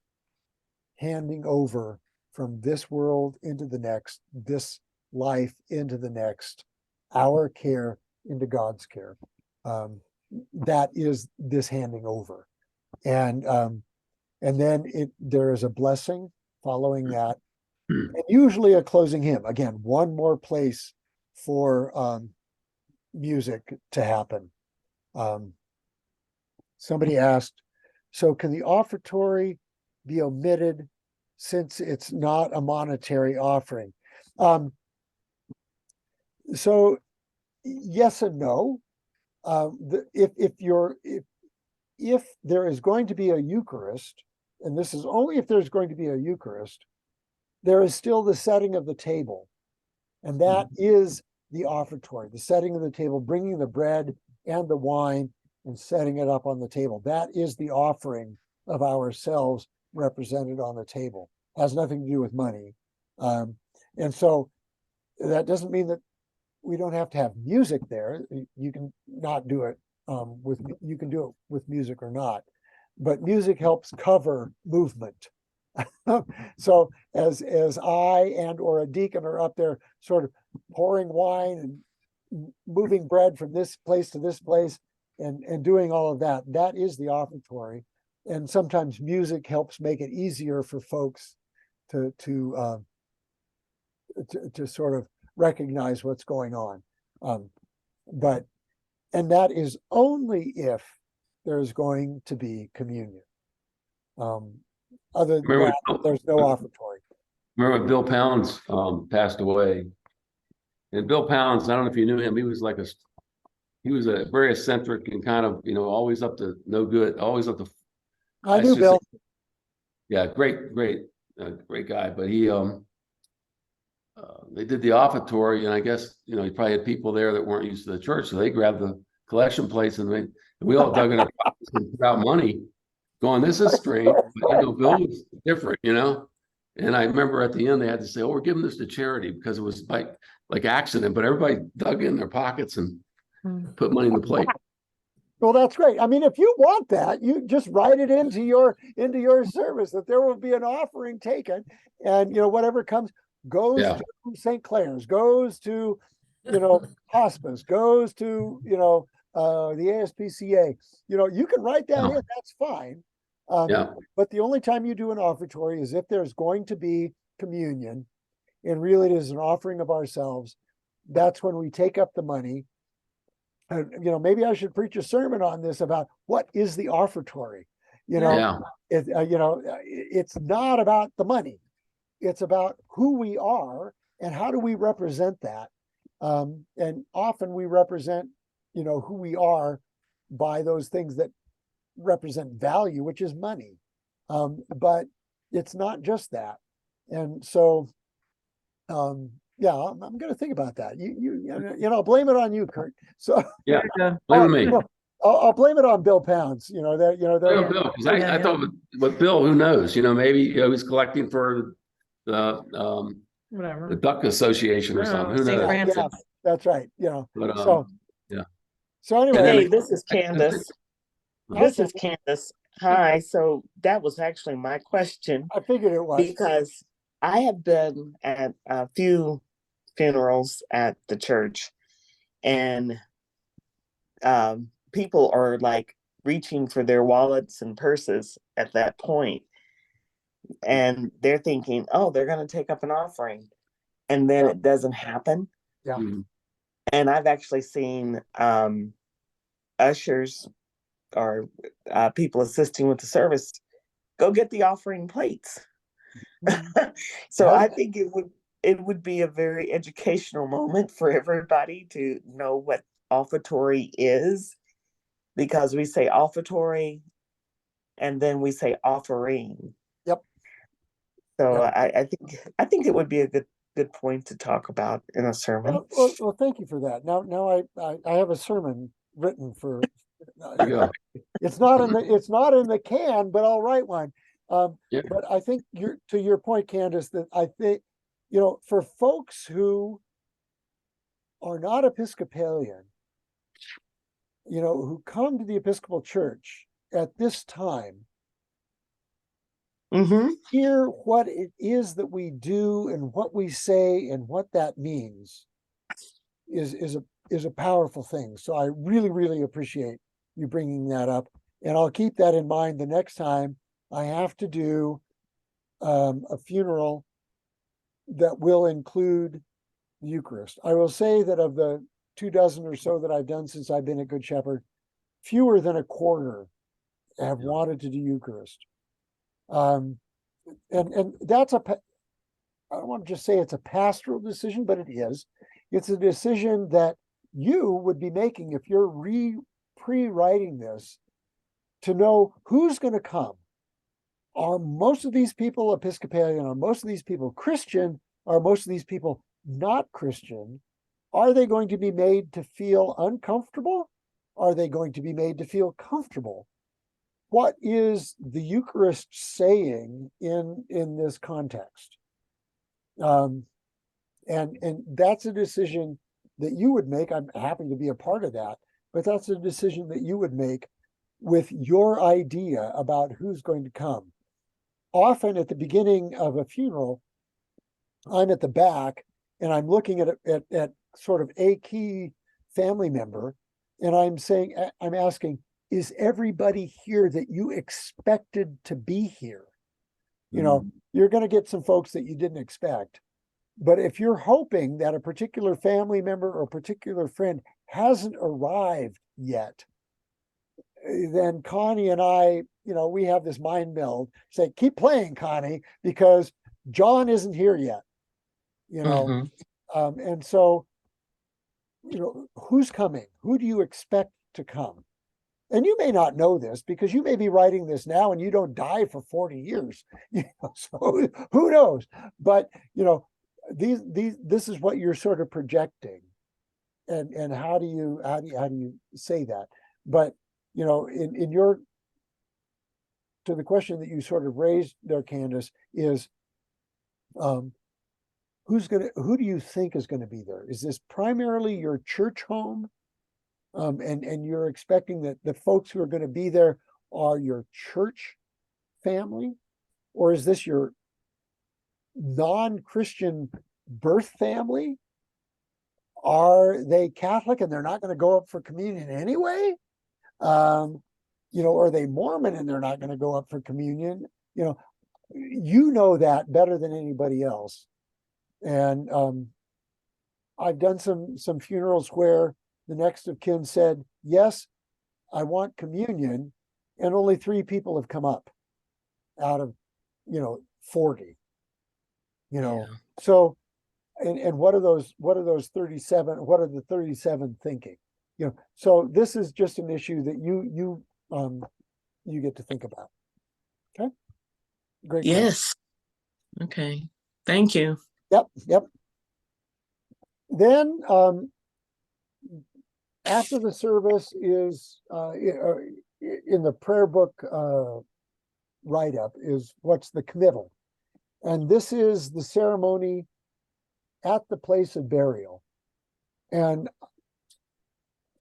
handing over from this world into the next, this life into the next, our care into God's care. That is this handing over. And then there is a blessing following that, and usually a closing hymn. Again, one more place for music to happen. Somebody asked, so can the offertory be omitted since it's not a monetary offering. So yes and no. If there is going to be a Eucharist, and this is only if there's going to be a Eucharist, there is still the setting of the table. And that is the offertory, the setting of the table, bringing the bread and the wine and setting it up on the table. That is the offering of ourselves represented on the table. Has nothing to do with money. And so that doesn't mean that we don't have to have music there. You can not do it you can do it with music or not, but music helps cover movement. So as I and or a deacon are up there sort of pouring wine and moving bread from this place to this place and doing all of that, that is the offertory. And sometimes music helps make it easier for folks to sort of recognize what's going on. And that is only if there's going to be communion. Other than that, there's no offertory. Remember when Bill Pounds passed away? And Bill Pounds, I don't know if you knew him, he was a very eccentric and kind of, always up to no good, always up to. I knew Bill. Yeah, great guy. But he, they did the offertory, and I guess, he probably had people there that weren't used to the church, so they grabbed the collection plates and we all dug in our pockets and put out money, going, this is strange. But, Bill was different, And I remember at the end they had to say, "Oh, we're giving this to charity," because it was like accident, but everybody dug in their pockets and put money in the plate. Well, that's great. I mean, if you want that, you just write it into your service that there will be an offering taken, and whatever comes goes to St. Clair's, goes to hospice, goes to the ASPCA. You can write that in. That's fine. But the only time you do an offertory is if there's going to be communion, and really it is an offering of ourselves. That's when we take up the money. And maybe I should preach a sermon on this about what is the offertory. It's not about the money. It's about who we are and how do we represent that. And often we represent, who we are by those things that represent value, which is money. But it's not just that. And so, I'm going to think about that. I'll blame it on you, Kurt. So yeah, blame me. I'll blame it on Bill Pounds. Bill, because I thought with Bill, who knows? Maybe he's collecting for Whatever. the Duck Association or something. Who St. knows? Francis. Yeah, that's right. But, So anyway, hey, this is Candace. This is Candace. Hi. So that was actually my question. I figured it was, because I have been at a few funerals at the church, and people are like reaching for their wallets and purses at that point, and they're thinking, oh, they're going to take up an offering, and then it doesn't happen. Yeah. And I've actually seen ushers or people assisting with the service go get the offering plates. So I think it would be a very educational moment for everybody to know what offertory is, because we say offertory and then we say offering. Yep. So I think it would be a good point to talk about in a sermon. Well, thank you for that. Now I have a sermon written for. There you go. It's not in the can, but I'll write one. But I think to your point, Candace, that I think, for folks who are not Episcopalian, who come to the Episcopal Church at this time, hear what it is that we do and what we say and what that means is a powerful thing. So I really, really appreciate you bringing that up. And I'll keep that in mind the next time I have to do a funeral that will include the Eucharist. I will say that of the 24 or so that I've done since I've been at Good Shepherd, fewer than a quarter have wanted to do Eucharist. and that's I don't want to just say it's a pastoral decision, but it is. It's a decision that you would be making if you're pre-writing this, to know who's going to come. Are most of these people Episcopalian? Are most of these people Christian? Are most of these people not Christian? Are they going to be made to feel uncomfortable? Are they going to be made to feel comfortable? What is the Eucharist saying in this context? And that's a decision that you would make. I'm happy to be a part of that, but that's a decision that you would make with your idea about who's going to come. Often at the beginning of a funeral, I'm at the back and I'm looking at sort of a key family member, and I'm asking, is everybody here that you expected to be here? You know, you're going to get some folks that you didn't expect. But if you're hoping that a particular family member or particular friend hasn't arrived yet, then Connie and I, we have this mind meld, say, keep playing, Connie, because John isn't here yet, and so, who's coming? Who do you expect to come? And you may not know this because you may be writing this now and you don't die for 40 years, so who knows? But, this is what you're sort of projecting. And how do you say that? But, in your, to the question that you sort of raised there, Candace, is, who do you think is going to be there? Is this primarily your church home? And you're expecting that the folks who are going to be there are your church family? Or is this your non-Christian birth family? Are they Catholic and they're not going to go up for communion anyway? Are they Mormon and they're not going to go up for communion? You know that better than anybody else. And I've done some funerals where the next of kin said, yes, I want communion, and only 3 people have come up out of 40. So and what are those 37? What are the 37 thinking? So this is just an issue that you get to think about. Okay, great. Yes. Okay, thank you. Yep. Then after the service is in the prayer book write-up is what's the committal, and this is the ceremony at the place of burial. And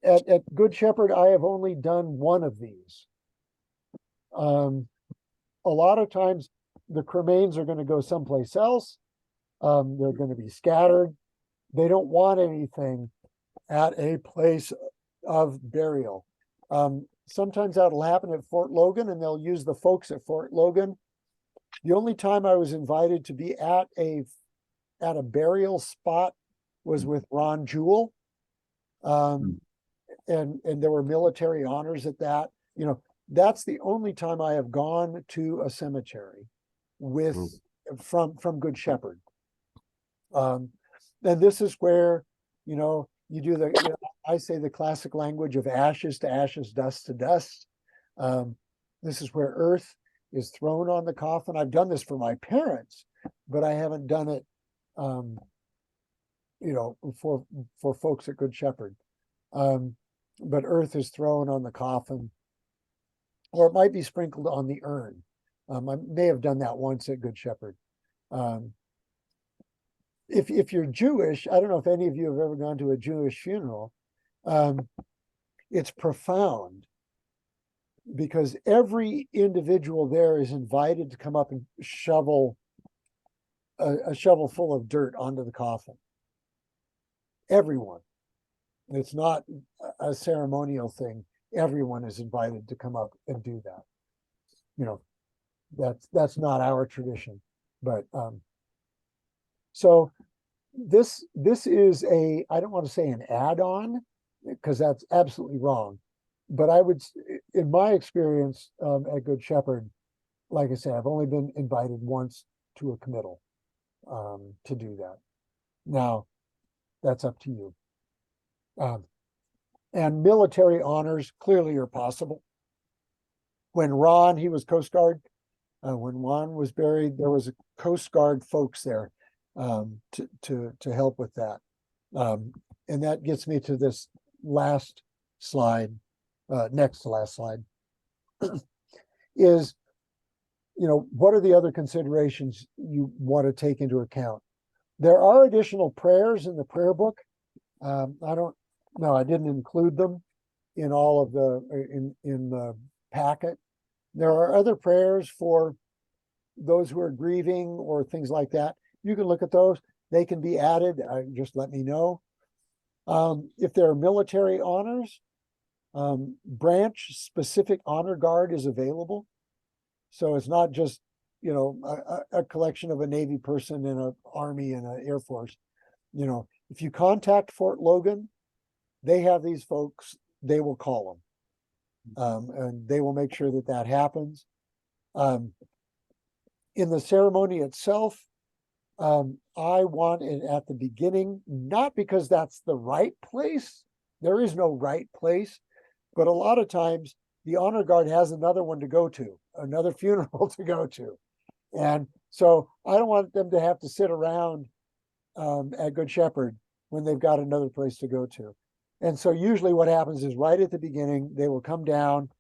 at Good Shepherd, I have only done one of these. A lot of times the cremains are going to go someplace else. They're going to be scattered. They don't want anything at a place of burial. Sometimes that'll happen at Fort Logan, and they'll use the folks at Fort Logan. The only time I was invited to be at a burial spot was with Ron Jewell. And there were military honors at that. That's the only time I have gone to a cemetery from Good Shepherd. And this is where, you do I say the classic language of ashes to ashes, dust to dust. This is where earth is thrown on the coffin. I've done this for my parents, but I haven't done it, for folks at Good Shepherd. But earth is thrown on the coffin, or it might be sprinkled on the urn. I may have done that once at Good Shepherd. If you're Jewish, I don't know if any of you have ever gone to a Jewish funeral. It's profound because every individual there is invited to come up and shovel a shovel full of dirt onto the coffin. Everyone. It's not a ceremonial thing. Everyone is invited to come up and do that. That's not our tradition, but so this is I don't want to say an add-on, because that's absolutely wrong, but I would, in my experience at Good Shepherd, like I said, I've only been invited once to a committal to do that. Now, that's up to you. And military honors clearly are possible. When Ron, he was Coast Guard, when Ron was buried, there was a Coast Guard folks there to help with that. And that gets me to this last slide, next to last slide, is, what are the other considerations you want to take into account? There are additional prayers in the prayer book. I didn't include them in all of in the packet. There are other prayers for those who are grieving or things like that. You can look at those. They can be added. Just let me know. If there are military honors, branch specific honor guard is available. So it's not just, a collection of a Navy person and an Army and an Air Force. If you contact Fort Logan, they have these folks, they will call them. And they will make sure that that happens. In the ceremony itself, I want it at the beginning, not because that's the right place. There is no right place, but a lot of times the honor guard has another one to go to, another funeral to go to. And so I don't want them to have to sit around at Good Shepherd when they've got another place to go to. And so usually what happens is right at the beginning, they will come down,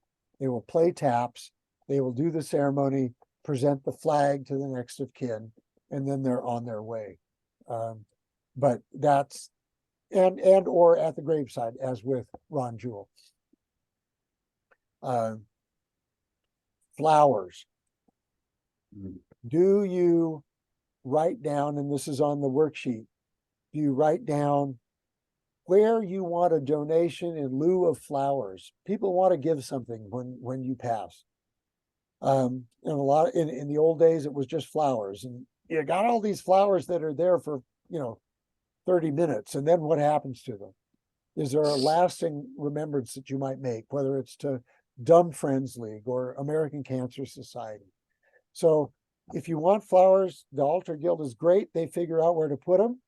they will play taps, they will do the ceremony, present the flag to the next of kin, and then they're on their way. But that's, and or at the graveside, as with Ron Jewell. Flowers. Do you write down, and this is on the worksheet, do you write down where you want a donation in lieu of flowers? People want to give something when you pass. And a lot in the old days, it was just flowers, and you got all these flowers that are there for 30 minutes, and then what happens to them? Is there a lasting remembrance that you might make, whether it's to Dumb Friends League or American Cancer Society? So if you want flowers, the Altar Guild is great. They figure out where to put them.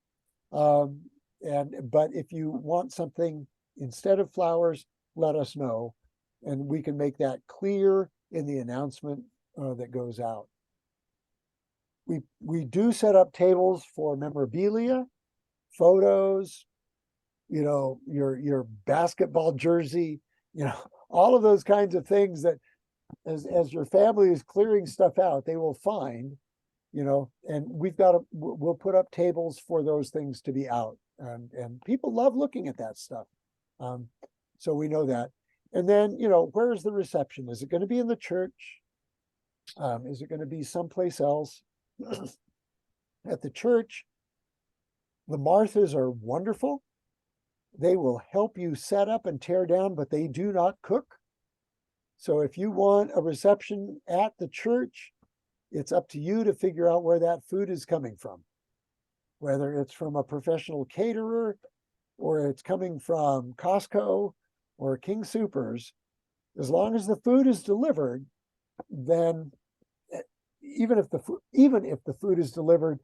But if you want something instead of flowers, let us know, and we can make that clear in the announcement that goes out. We do set up tables for memorabilia, photos, your basketball jersey, all of those kinds of things that as your family is clearing stuff out, they will find, and we'll put up tables for those things to be out. And people love looking at that stuff. So we know that. And then, where's the reception? Is it going to be in the church? Is it going to be someplace else? At the church, the Marthas are wonderful. They will help you set up and tear down, but they do not cook. So if you want a reception at the church, it's up to you to figure out where that food is coming from, whether it's from a professional caterer or it's coming from Costco or King Soopers. As long as the food is delivered, then even if the food is delivered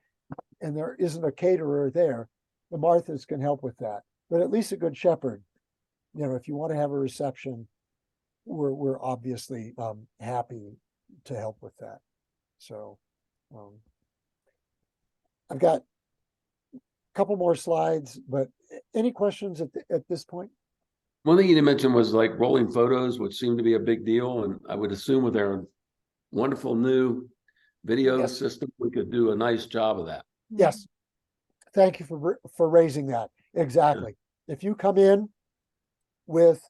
and there isn't a caterer there, the Marthas can help with that. But at least a Good Shepherd, if you want to have a reception, we're obviously happy to help with that. So I've got a couple more slides, but any questions at this point? One thing you didn't mention was like rolling photos, which seemed to be a big deal. And I would assume with their wonderful new video system, we could do a nice job of that. Yes. Thank you for raising that. Exactly. Yeah. If you come in with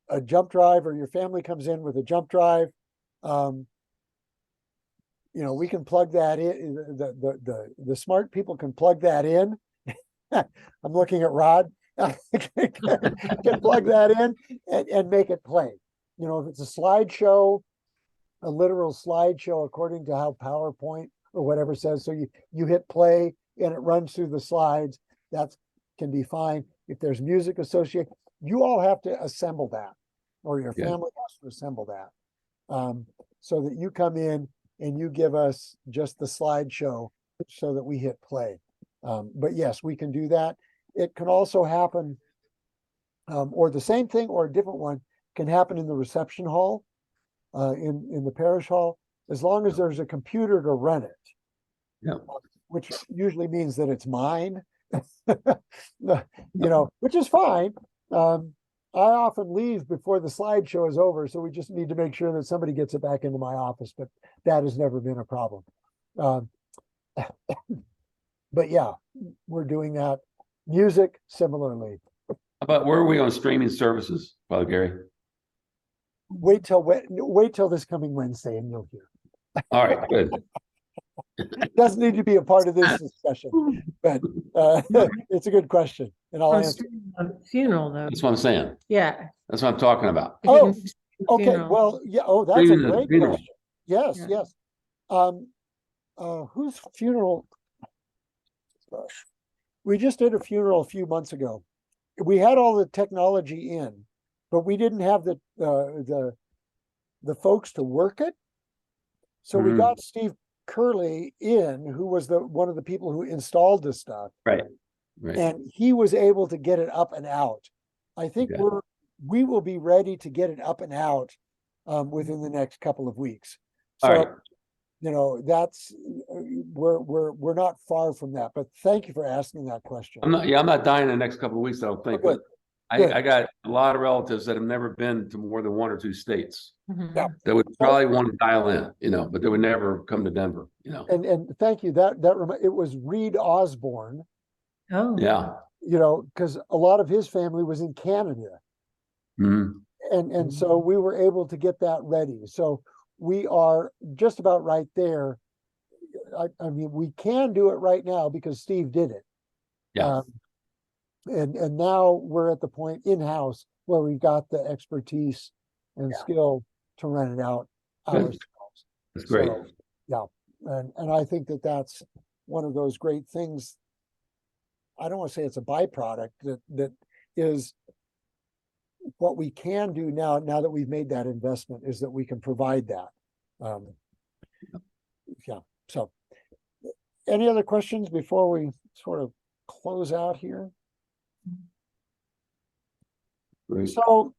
a jump drive, or your family comes in with a jump drive, we can plug that in. The smart people can plug that in. I'm looking at Rod. Can plug that in and make it play. If it's a slideshow, a literal slideshow according to how PowerPoint or whatever says, so you hit play and it runs through the slides, that can be fine. If there's music associated, you all have to assemble that, or your family has to assemble that, so that you come in and you give us just the slideshow so that we hit play. But yes, we can do that. It can also happen, or the same thing or a different one can happen in the reception hall, in the parish hall, as long as there's a computer to run it. Yeah. Which usually means that it's mine, which is fine. I often leave before the slideshow is over, so we just need to make sure that somebody gets it back into my office, but that has never been a problem. But yeah, we're doing that. Music, similarly. But where are we on streaming services, Father Gary? Wait till this coming Wednesday and you'll hear. All right, good. Doesn't need to be a part of this discussion, but it's a good question, and I'll On answer. streaming a funeral though. That's what I'm saying. Yeah. That's what I'm talking about. If you Oh, can stream Okay, funeral. well, yeah, oh, that's a Streaming the great funeral. question. Yes, Yeah. yes. Whose funeral? Gosh, we just did a funeral a few months ago. We had all the technology in, but we didn't have the folks to work it. So we Mhm. got Steve Curley in, who was one of the people who installed this stuff, Right. and he was able to get it up and out. I think Okay. we will be ready to get it up and out within the next couple of weeks. All So, right. that's we're not far from that. But thank you for asking that question. I'm not dying in the next couple of weeks, I don't think, Okay. but Good. I got a lot of relatives that have never been to more than 1 or 2 states Mhm. Yeah. that would probably want to dial in, but they would never come to Denver. And thank you. It was Reed Osborne, Oh. Yeah. because a lot of his family was in Canada. Mhm. And so we were able to get that ready. So we are just about right there. I mean, we can do it right now because Steve did it. Yeah. And now we're at the point in-house where we've got the expertise and skill to rent it out Good. ourselves. That's great. So, yeah. And I think that that's one of those great things. I don't want to say it's a byproduct that is what we can do now that we've made that investment, is that we can provide that. Yeah. So any other questions before we sort of close out here? Great. So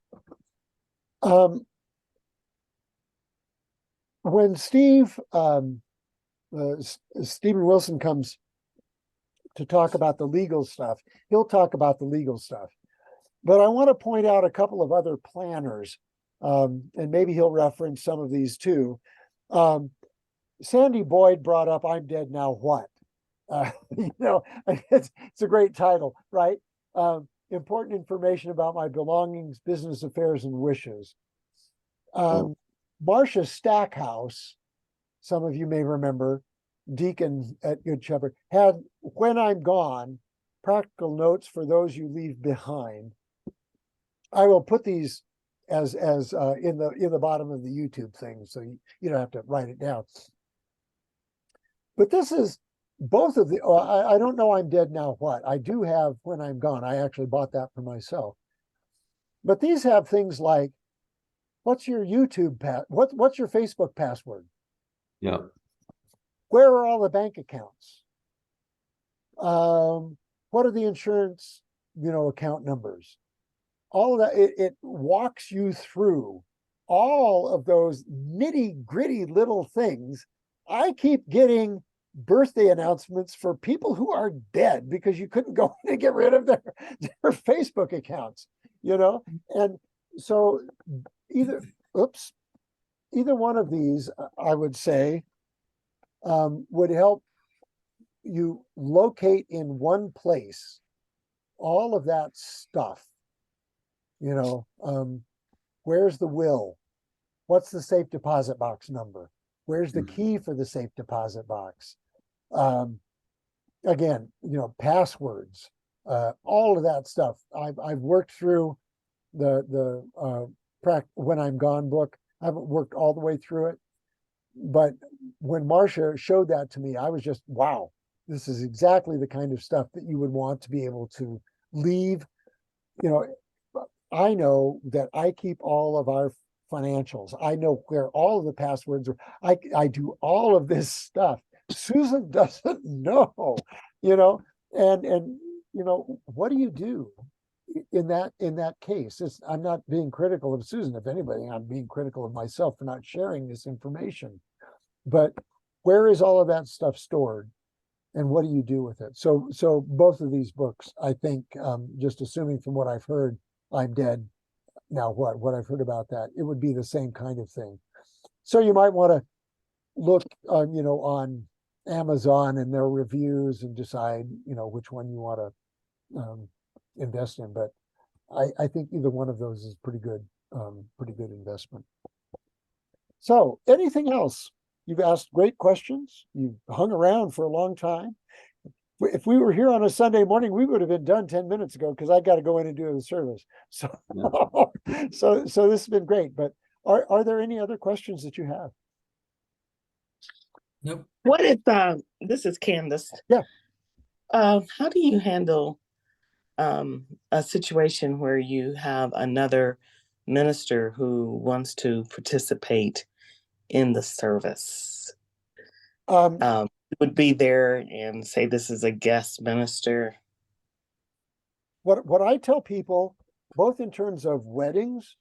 when Stephen Wilson comes to talk about the legal stuff, he'll talk about the legal stuff. But I want to point out a couple of other planners, and maybe he'll reference some of these too. Sandy Boyd brought up "I'm Dead Now What?" It's a great title, right? Important information about my belongings, business affairs, and wishes. Marcia Stackhouse, some of you may remember, deacon at Good Shepherd, had "When I'm Gone," practical notes for those you leave behind. I will put these as in the bottom of the YouTube thing, so you don't have to write it down. But this is both of the. I don't know "I'm Dead Now What?" I do have "When I'm Gone." I actually bought that for myself. But these have things like, what's your YouTube what's your Facebook password? Yeah. Where are all the bank accounts? What are the insurance, account numbers? All of that, it walks you through all of those nitty gritty little things. I keep getting birthday announcements for people who are dead because you couldn't go in and get rid of their Facebook accounts, and so either one of these, I would say, would help you locate in one place all of that stuff. Where's the will? What's the safe deposit box number? Where's the key for the safe deposit box? Again, passwords, all of that stuff. I've worked through the "When I'm Gone" book. I haven't worked all the way through it, but when Marcia showed that to me, I was just, wow, this is exactly the kind of stuff that you would want to be able to leave. I know that I keep all of our financials. I know where all of the passwords are. I do all of this stuff. Susan doesn't know, and what do you do in that case? I'm not being critical of Susan. If anything, I'm being critical of myself for not sharing this information. But where is all of that stuff stored? And what do you do with it? So both of these books, I think, just assuming from what I've heard, I'm dead. Now what I've heard about that, it would be the same kind of thing. So you might want to look on Amazon and their reviews and decide, which one you want to invest in. But I think either one of those is pretty good investment. So anything else? You've asked great questions. You've hung around for a long time. If we were here on a Sunday morning, we would have been done 10 minutes ago because I got to go in and do the service. So, so this has been great. But are there any other questions that you have? Nope. What if this is Candace? Yeah. How do you handle a situation where you have another minister who wants to participate in the service? Would be there and say this is a guest minister. What I tell people, both in terms of weddings,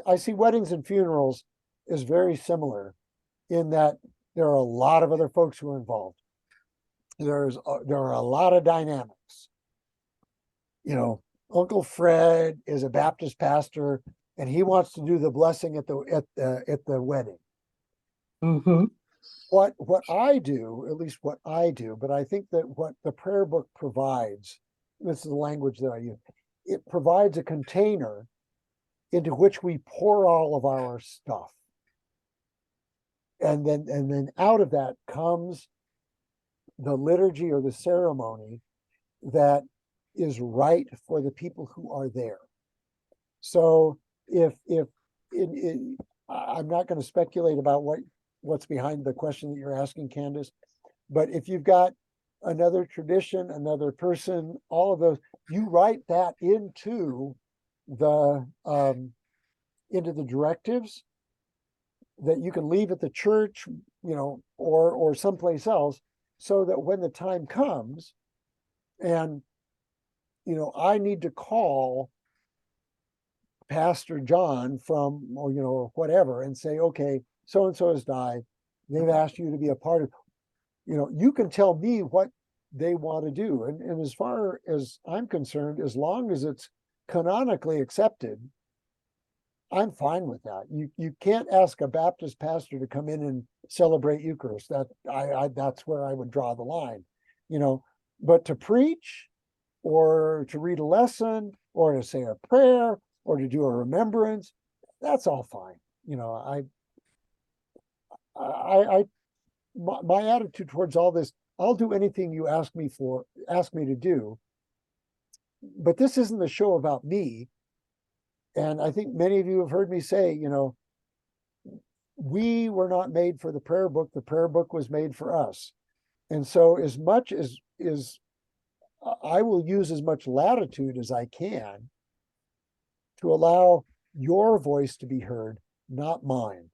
I see weddings and funerals is very similar in that there are a lot of other folks who are involved. There are a lot of dynamics. Uncle Fred is a Baptist pastor, and he wants to do the blessing at the wedding. Mm-hmm. What I do, at least what I do, but I think that what the prayer book provides, this is the language that I use, it provides a container into which we pour all of our stuff. And then out of that comes the liturgy or the ceremony that is right for the people who are there. So if I'm not going to speculate about what's behind the question that you're asking, Candace, but if you've got another tradition, another person, all of those, you write that into the directives that you can leave at the church, or someplace else, so that when the time comes and I need to call Pastor John from, or whatever, and say, okay, so and so has died. They've asked you to be a part of, you can tell me what they want to do. And as far as I'm concerned, as long as it's canonically accepted, I'm fine with that. You can't ask a Baptist pastor to come in and celebrate Eucharist. That's where I would draw the line, but to preach or to read a lesson or to say a prayer or to do a remembrance, that's all fine. My attitude towards all this, I'll do anything you ask me to do, but this isn't the show about me. And I think many of you have heard me say, we were not made for the prayer book was made for us. And so as much as I will use as much latitude as I can to allow your voice to be heard, not mine.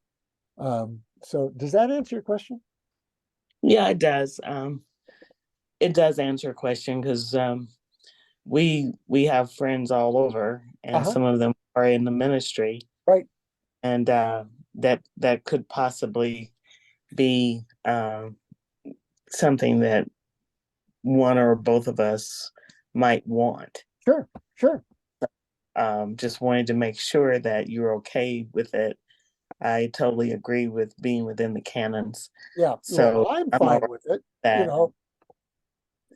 So does that answer your question? Yeah, it does. It does answer your question because we have friends all over, and some of them are in the ministry, right? And that could possibly be something that one or both of us might want. Sure. Just wanted to make sure that you're okay with it. I totally agree with being within the canons. Yeah, so I'm fine with it.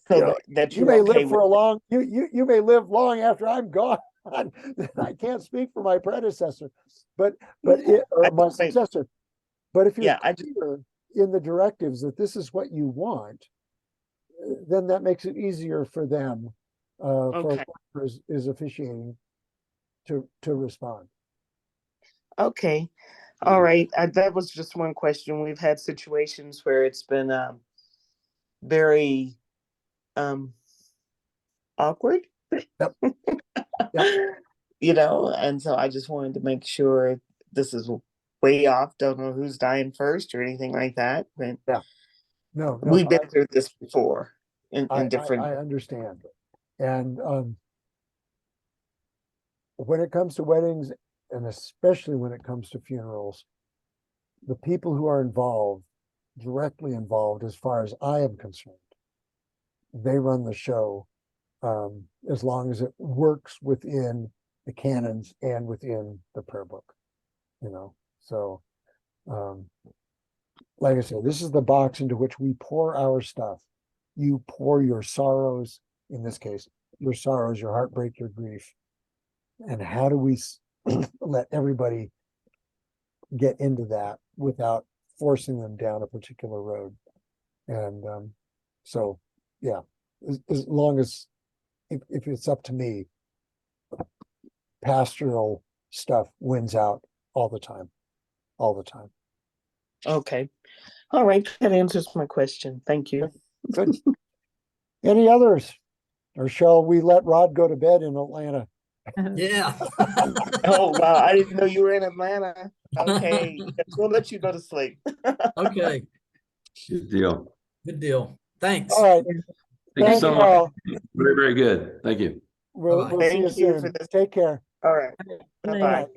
So that you may live for a long. You may live long after I'm gone. I can't speak for my predecessor, or my successor. But if you're clear in the directives that this is what you want, then that makes it easier for them, for whoever is officiating, to respond. Okay. All right. That was just one question. We've had situations where it's been very awkward. Yep. And so I just wanted to make sure this is way off. Don't know who's dying first or anything like that. But No, we've been through this before in I different. understand. And when it comes to weddings, and especially when it comes to funerals, the people who are involved, directly involved, as far as I am concerned, they run the show, as long as it works within the canons and within the prayer book, you know. So, like I said, this is the box into which we pour our stuff. You pour your sorrows, in this case, your sorrows, your heartbreak, your grief. And how do we let everybody get into that without forcing them down a particular road? And so, yeah, as long as, if it's up to me, pastoral stuff wins out all the time, all the time. Okay. All right. That answers my question. Thank you. Good. Any others? Or shall we let Rod go to bed in Atlanta? Yeah. Oh, wow. I didn't know you were in Atlanta. Okay. We'll let you go to sleep. Okay, Good deal. good deal. Thanks. All right. Thank you so you much. all. Very, very good. Thank you. We'll Bye-bye. see you Thank you for soon. this. Take care. All right. Good Bye-bye. night.